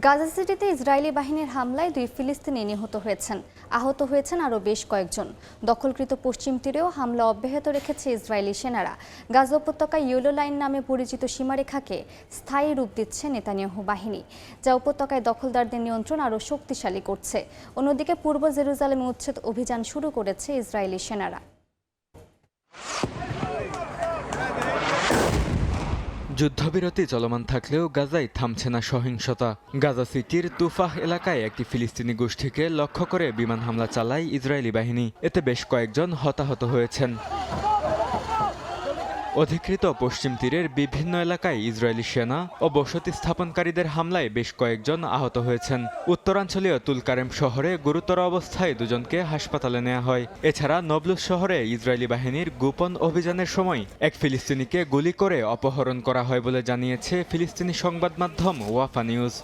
গাজা সিটিতে ইসরায়েলি বাহিনীর হামলায় 2 ফিলিস্তিনি নিহত হয়েছেন, আহত হয়েছেন আরও বেশ কয়েকজন। দখলকৃত পশ্চিম তীরেও হামলা অব্যাহত রেখেছে ইসরায়েলি সেনারা। গাজা উপত্যকায় ইয়েলো লাইন নামে পরিচিত সীমারেখাকে স্থায়ী রূপ দিচ্ছে নেতানিয়াহু বাহিনী, যা উপত্যকায় দখলদারদের নিয়ন্ত্রণ আরও শক্তিশালী করছে। অন্যদিকে পূর্ব জেরুজালেমে উচ্ছেদ অভিযান শুরু করেছে ইসরায়েলি সেনারা। যুদ্ধবিরতি চলমান থাকলেও গাজায় থামছে না সহিংসতা। গাজা সিটির তুফাহ এলাকায় একটি ফিলিস্তিনি গোষ্ঠীকে লক্ষ্য করে বিমান হামলা চালায় ইসরায়েলি বাহিনী। এতে বেশ কয়েকজন হতাহত হয়েছেন। অধিকৃত পশ্চিম তীরের বিভিন্ন এলাকায় ইসরায়েলি সেনা ও বসতি স্থাপনকারীদের হামলায় বেশ কয়েকজন আহত হয়েছেন। উত্তরাঞ্চলীয় তুলকারেম শহরে গুরুতর অবস্থায় 2 জনকে হাসপাতালে নেওয়া হয়। এছাড়া নবলুস শহরে ইসরায়েলি বাহিনীর গোপন অভিযানের সময় এক ফিলিস্তিনিকে গুলি করে অপহরণ করা হয় বলে জানিয়েছে ফিলিস্তিনি সংবাদ মাধ্যম ওয়াফা নিউজ।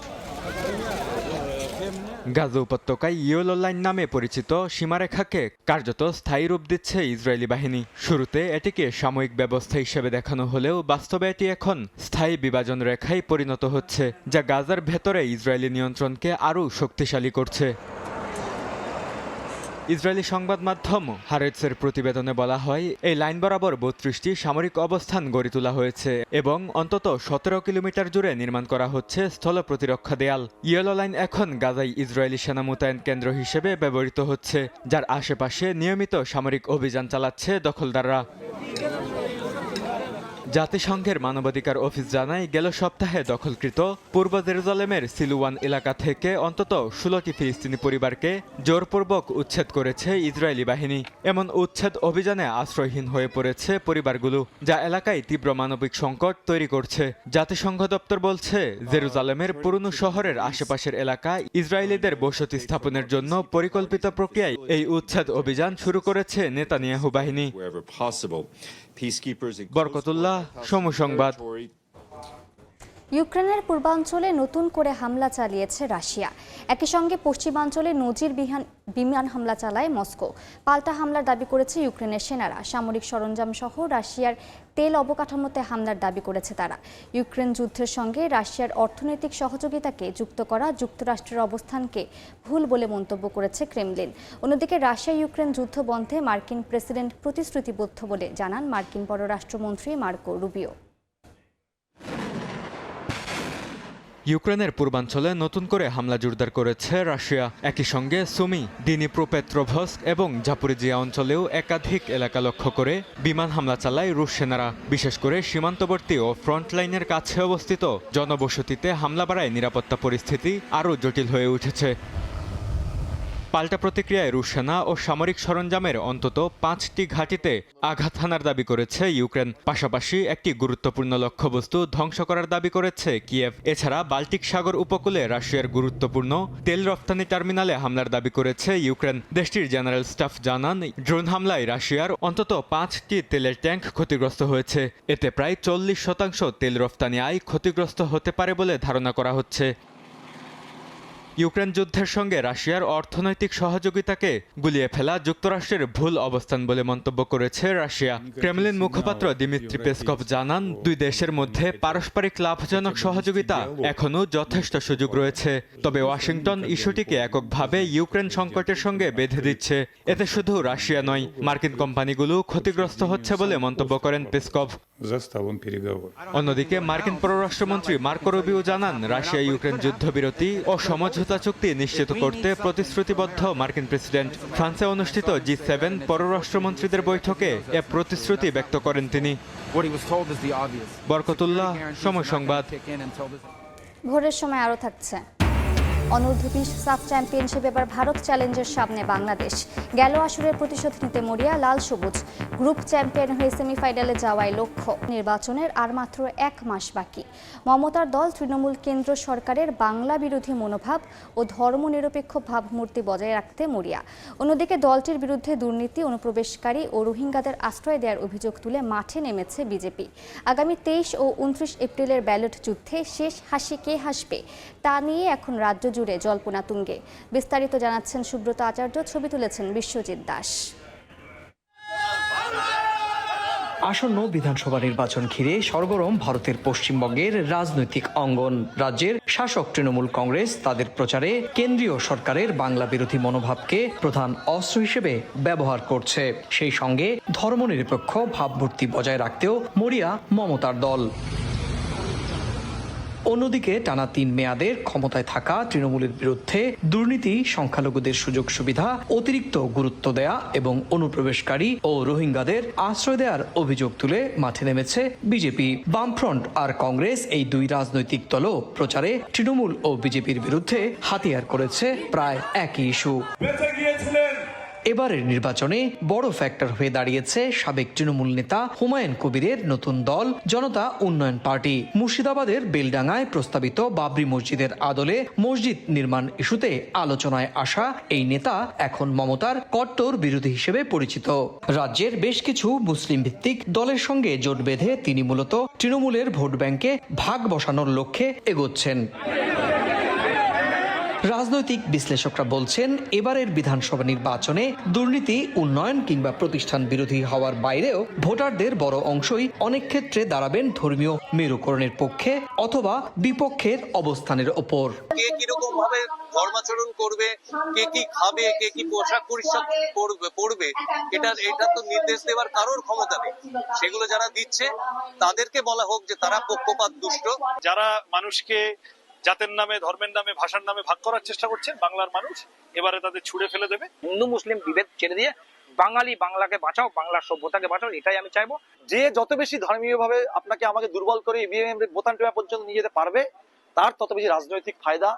গাজা উপত্যকায় ইয়েলো লাইন নামে পরিচিত সীমারেখাকে কার্যত স্থায়ী রূপ দিচ্ছে ইসরায়েলি বাহিনী। শুরুতে এটিকে সাময়িক ব্যবস্থা হিসেবে দেখানো হলেও বাস্তবে এটি এখন স্থায়ী বিভাজন রেখায় পরিণত হচ্ছে, যা গাজার ভেতরে ইসরায়েলি নিয়ন্ত্রণকে আরও শক্তিশালী করছে। ইসরায়েলি সংবাদ মাধ্যম হারেটসের প্রতিবেদনে বলা হয়, এই লাইন বরাবর 32টি সামরিক অবস্থান গড়ে তোলা হয়েছে এবং অন্তত 17 কিলোমিটার জুড়ে নির্মাণ করা হচ্ছে স্থল প্রতিরক্ষা দেয়াল। ইয়েলো লাইন এখন গাজায় ইসরায়েলি সেনা মোতায়েন কেন্দ্র হিসেবে ব্যবহৃত হচ্ছে, যার আশেপাশে নিয়মিত সামরিক অভিযান চালাচ্ছে দখলদাররা। জাতিসংঘের মানবাধিকার অফিস জানায়, গেল সপ্তাহে দখলকৃত পূর্ব জেরুজালেমের সিলুয়ান এলাকা থেকে অন্তত 16টি ফিলিস্তিনি পরিবারকে জোরপূর্বক উচ্ছেদ করেছে ইসরায়েলি বাহিনী। এমন উচ্ছেদ অভিযানে আশ্রয়হীন হয়ে পড়েছে পরিবারগুলো, যা এলাকায় তীব্র মানবিক সংকট তৈরি করছে। জাতিসংঘ দপ্তর বলছে, জেরুজালেমের পুরনো শহরের আশেপাশের এলাকায় ইসরায়েলিদের বসতি স্থাপনের জন্য পরিকল্পিত প্রক্রিয়ায় এই উচ্ছেদ অভিযান শুরু করেছে নেতানিয়াহু বাহিনী। বরকতুল্লাহ, সময় সংবাদ। ইউক্রেনের পূর্বাঞ্চলে নতুন করে হামলা চালিয়েছে রাশিয়া। একই সঙ্গে পশ্চিমাঞ্চলে নজিরবিহীন বিমান হামলা চালায় মস্কো। পাল্টা হামলার দাবি করেছে ইউক্রেনের সেনারা। সামরিক সরঞ্জাম সহ রাশিয়ার তেল অবকাঠামোতে হামলার দাবি করেছে তারা। ইউক্রেন যুদ্ধের সঙ্গে রাশিয়ার অর্থনৈতিক সহযোগিতাকে যুক্ত করা যুক্তরাষ্ট্রের অবস্থানকে ভুল বলে মন্তব্য করেছে ক্রেমলিন। অন্যদিকে রাশিয়া ইউক্রেন যুদ্ধ বন্ধে মার্কিন প্রেসিডেন্ট প্রতিশ্রুতিবদ্ধ বলে জানান মার্কিন পররাষ্ট্রমন্ত্রী মার্কো রুবিও। ইউক্রেনের পূর্বাঞ্চলে নতুন করে হামলা জোরদার করেছে রাশিয়া। একই সঙ্গে সুমি, দিনিপ্রোপেট্রোভস্ক এবং জাপোরিজিয়া অঞ্চলেও একাধিক এলাকা লক্ষ্য করে বিমান হামলা চালায় রুশ সেনারা। বিশেষ করে সীমান্তবর্তী ও ফ্রন্টলাইনের কাছে অবস্থিত জনবসতিতে হামলা বাড়ায় নিরাপত্তা পরিস্থিতি আরও জটিল হয়ে উঠেছে। পাল্টা প্রতিক্রিয়ায় রুশ সেনা ও সামরিক সরঞ্জামের অন্তত 5টি ঘাঁটিতে আঘাত হানার দাবি করেছে ইউক্রেন। পাশাপাশি একটি গুরুত্বপূর্ণ লক্ষ্যবস্তু ধ্বংস করার দাবি করেছে কিয়েভ। এছাড়া বাল্টিক সাগর উপকূলে রাশিয়ার গুরুত্বপূর্ণ তেল রফতানি টার্মিনালে হামলার দাবি করেছে ইউক্রেন। দেশটির জেনারেল স্টাফ জানান, ড্রোন হামলায় রাশিয়ার অন্তত 5টি তেলের ট্যাঙ্ক ক্ষতিগ্রস্ত হয়েছে। এতে প্রায় 40% তেল রফতানি আয় ক্ষতিগ্রস্ত হতে পারে বলে ধারণা করা হচ্ছে। ইউক্রেন যুদ্ধের সঙ্গে রাশিয়ার অর্থনৈতিক সহযোগিতাকে গুলিয়ে ফেলা যুক্তরাষ্ট্রের ভুল অবস্থান বলে মন্তব্য করেছে রাশিয়া। ক্রেমলিন মুখপাত্র দিমিত্রি পেসকভ জানান, 2 দেশের মধ্যে পারস্পরিক লাভজনক সহযোগিতা এখনও যথেষ্ট সুযোগ রয়েছে। তবে ওয়াশিংটন ইস্যুটিকে এককভাবে ইউক্রেন সংকটের সঙ্গে বেঁধে দিচ্ছে। এতে শুধু রাশিয়া নয়, মার্কিন কোম্পানিগুলো ক্ষতিগ্রস্ত হচ্ছে বলে মন্তব্য করেন পেসকভ। অন্যদিকে মার্কিন পররাষ্ট্রমন্ত্রী মার্কো রুবিও জানান, রাশিয়া ইউক্রেন যুদ্ধবিরতি ও সমঝোতা চুক্তি নিশ্চিত করতে প্রতিশ্রুতিবদ্ধ মার্কিন প্রেসিডেন্ট। ফ্রান্সে অনুষ্ঠিত G7 পররাষ্ট্রমন্ত্রীদের বৈঠকে এ প্রতিশ্রুতি ব্যক্ত করেন তিনি। বরকতুল্লাহ, সময় সংবাদ। ভোরের সময় আরও থাকছে। অনূর্ধ্ব-20 সাফ চ্যাম্পিয়নশিপ এবার ভারত চ্যালেঞ্জের সামনে বাংলাদেশ। গেল আসরের প্রতিশোধ নিতে মরিয়া লাল সবুজ। গ্রুপ চ্যাম্পিয়ন হয়ে সেমিফাইনালে যাওয়াই লক্ষ্য। নির্বাচনের আর মাত্র 1 মাস বাকি। মমতার দল তৃণমূল কেন্দ্র সরকারের বাংলা বিরোধী মনোভাব ও ধর্মনিরপেক্ষ ভাবমূর্তি বজায় রাখতে মরিয়া। অন্যদিকে দলটির বিরুদ্ধে দুর্নীতি, অনুপ্রবেশকারী ও রোহিঙ্গাদের আশ্রয় দেওয়ার অভিযোগ তুলে মাঠে নেমেছে বিজেপি। আগামী 23 ও 29 এপ্রিলের ব্যালট যুদ্ধে শেষ হাসি কে হাসবে তা নিয়ে এখন রাজ্য জুড়ে জল্পনা তুঙ্গে। বিস্তারিত জানাচ্ছেন সুব্রত আচার্য, ছবি তুলেছেন বিশ্বজিৎ দাস। আসন্ন বিধানসভা নির্বাচন ঘিরে সরগরম ভারতের পশ্চিমবঙ্গের রাজনৈতিক অঙ্গন। রাজ্যের শাসক তৃণমূল কংগ্রেস তাদের প্রচারে কেন্দ্রীয় সরকারের বাংলা বিরোধী মনোভাবকে প্রধান অস্ত্র হিসেবে ব্যবহার করছে। সেই সঙ্গে ধর্মনিরপেক্ষ ভাবমূর্তি বজায় রাখতেও মরিয়া মমতার দল। অন্যদিকে টানা 3 মেয়াদের ক্ষমতায় থাকা তৃণমূলের বিরুদ্ধে দুর্নীতি, সংখ্যালঘুদের সুযোগ সুবিধা, অতিরিক্ত গুরুত্ব দেয়া এবং অনুপ্রবেশকারী ও রোহিঙ্গাদের আশ্রয় দেওয়ার অভিযোগ তুলে মাঠে নেমেছে বিজেপি। বামফ্রন্ট আর কংগ্রেস এই 2 রাজনৈতিক দলও প্রচারে তৃণমূল ও বিজেপির বিরুদ্ধে হাতিয়ার করেছে প্রায় একই ইস্যু। এবারের নির্বাচনে বড় ফ্যাক্টর হয়ে দাঁড়িয়েছে সাবেক তৃণমূল নেতা হুমায়ুন কবিরের নতুন দল জনতা উন্নয়ন পার্টি। মুর্শিদাবাদের বেলডাঙ্গায় প্রস্তাবিত বাবরি মসজিদের আদলে মসজিদ নির্মাণ ইস্যুতে আলোচনায় আসা এই নেতা এখন মমতার কট্টর বিরোধী হিসেবে পরিচিত। রাজ্যের বেশ কিছু মুসলিম ভিত্তিক দলের সঙ্গে জোট বেঁধে তিনি মূলত তৃণমূলের ভোট ব্যাংকে ভাগ বসানোর লক্ষ্যে এগোচ্ছেন। রাজনৈতিক বিশ্লেষকরা বলছেন, এবারের বিধানসভা নির্বাচনে দুর্নীতি, উন্নয়ন কিংবা প্রতিষ্ঠান বিরোধী হওয়ার বাইরেও ভোটারদের বড় অংশই অনেক ক্ষেত্রে দাঁড়াবেন ধর্মীয় মেরুকরণের পক্ষে অথবা বিপক্ষের অবস্থানের ওপর। কে কিরকম ভাবে ধর্মাচরণ করবে, কে কি খাবে, কে কি পোশাক পরিচ্ছদ পরবে, এটা তো নির্দেশ দেওয়ার কারোর ক্ষমতা নেই। সেগুলো যারা দিচ্ছে তাদেরকে বলা হোক যে তারা পক্ষপাত দুষ্ট। যারা মানুষকে জাতের নামে, ধর্মের নামে, ভাষার নামে ভাগ করার চেষ্টা করছেন বাংলার মানুষ এবারে তাদের ছুড়ে ফেলে দেবে। হিন্দু মুসলিম বিভেদ ছেড়ে দিয়ে বাংলাকে বাঁচাও, বাংলার সভ্যতাকে বাঁচাও, এটাই আমি চাইবো। যে যত বেশি ধর্মীয় ভাবে আপনাকে আমাকে দুর্বল করে ইভিএম বোতাম টেপা পর্যন্ত নিয়ে যেতে পারবে, তার তত বেশি রাজনৈতিক ফায়দা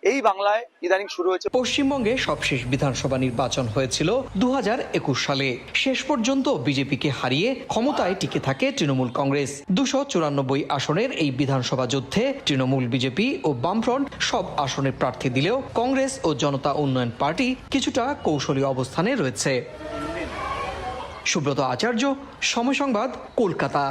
এই বাংলায় ইদানিং শুরু হয়েছে। পশ্চিমবঙ্গে সবশেষ বিধানসভা নির্বাচন হয়েছিল 2021 সালে। শেষ পর্যন্ত বিজেপিকে হারিয়ে ক্ষমতায় টিকে থাকে তৃণমূল কংগ্রেস। 294 আসনের এই বিধানসভা যুদ্ধে তৃণমূল, বিজেপি ও বামফ্রন্ট সব আসনের প্রার্থী দিলেও কংগ্রেস ও জনতা উন্নয়ন পার্টি কিছুটা কৌশলী অবস্থানে রয়েছে। সুব্রত আচার্য, সময় সংবাদ, কলকাতা।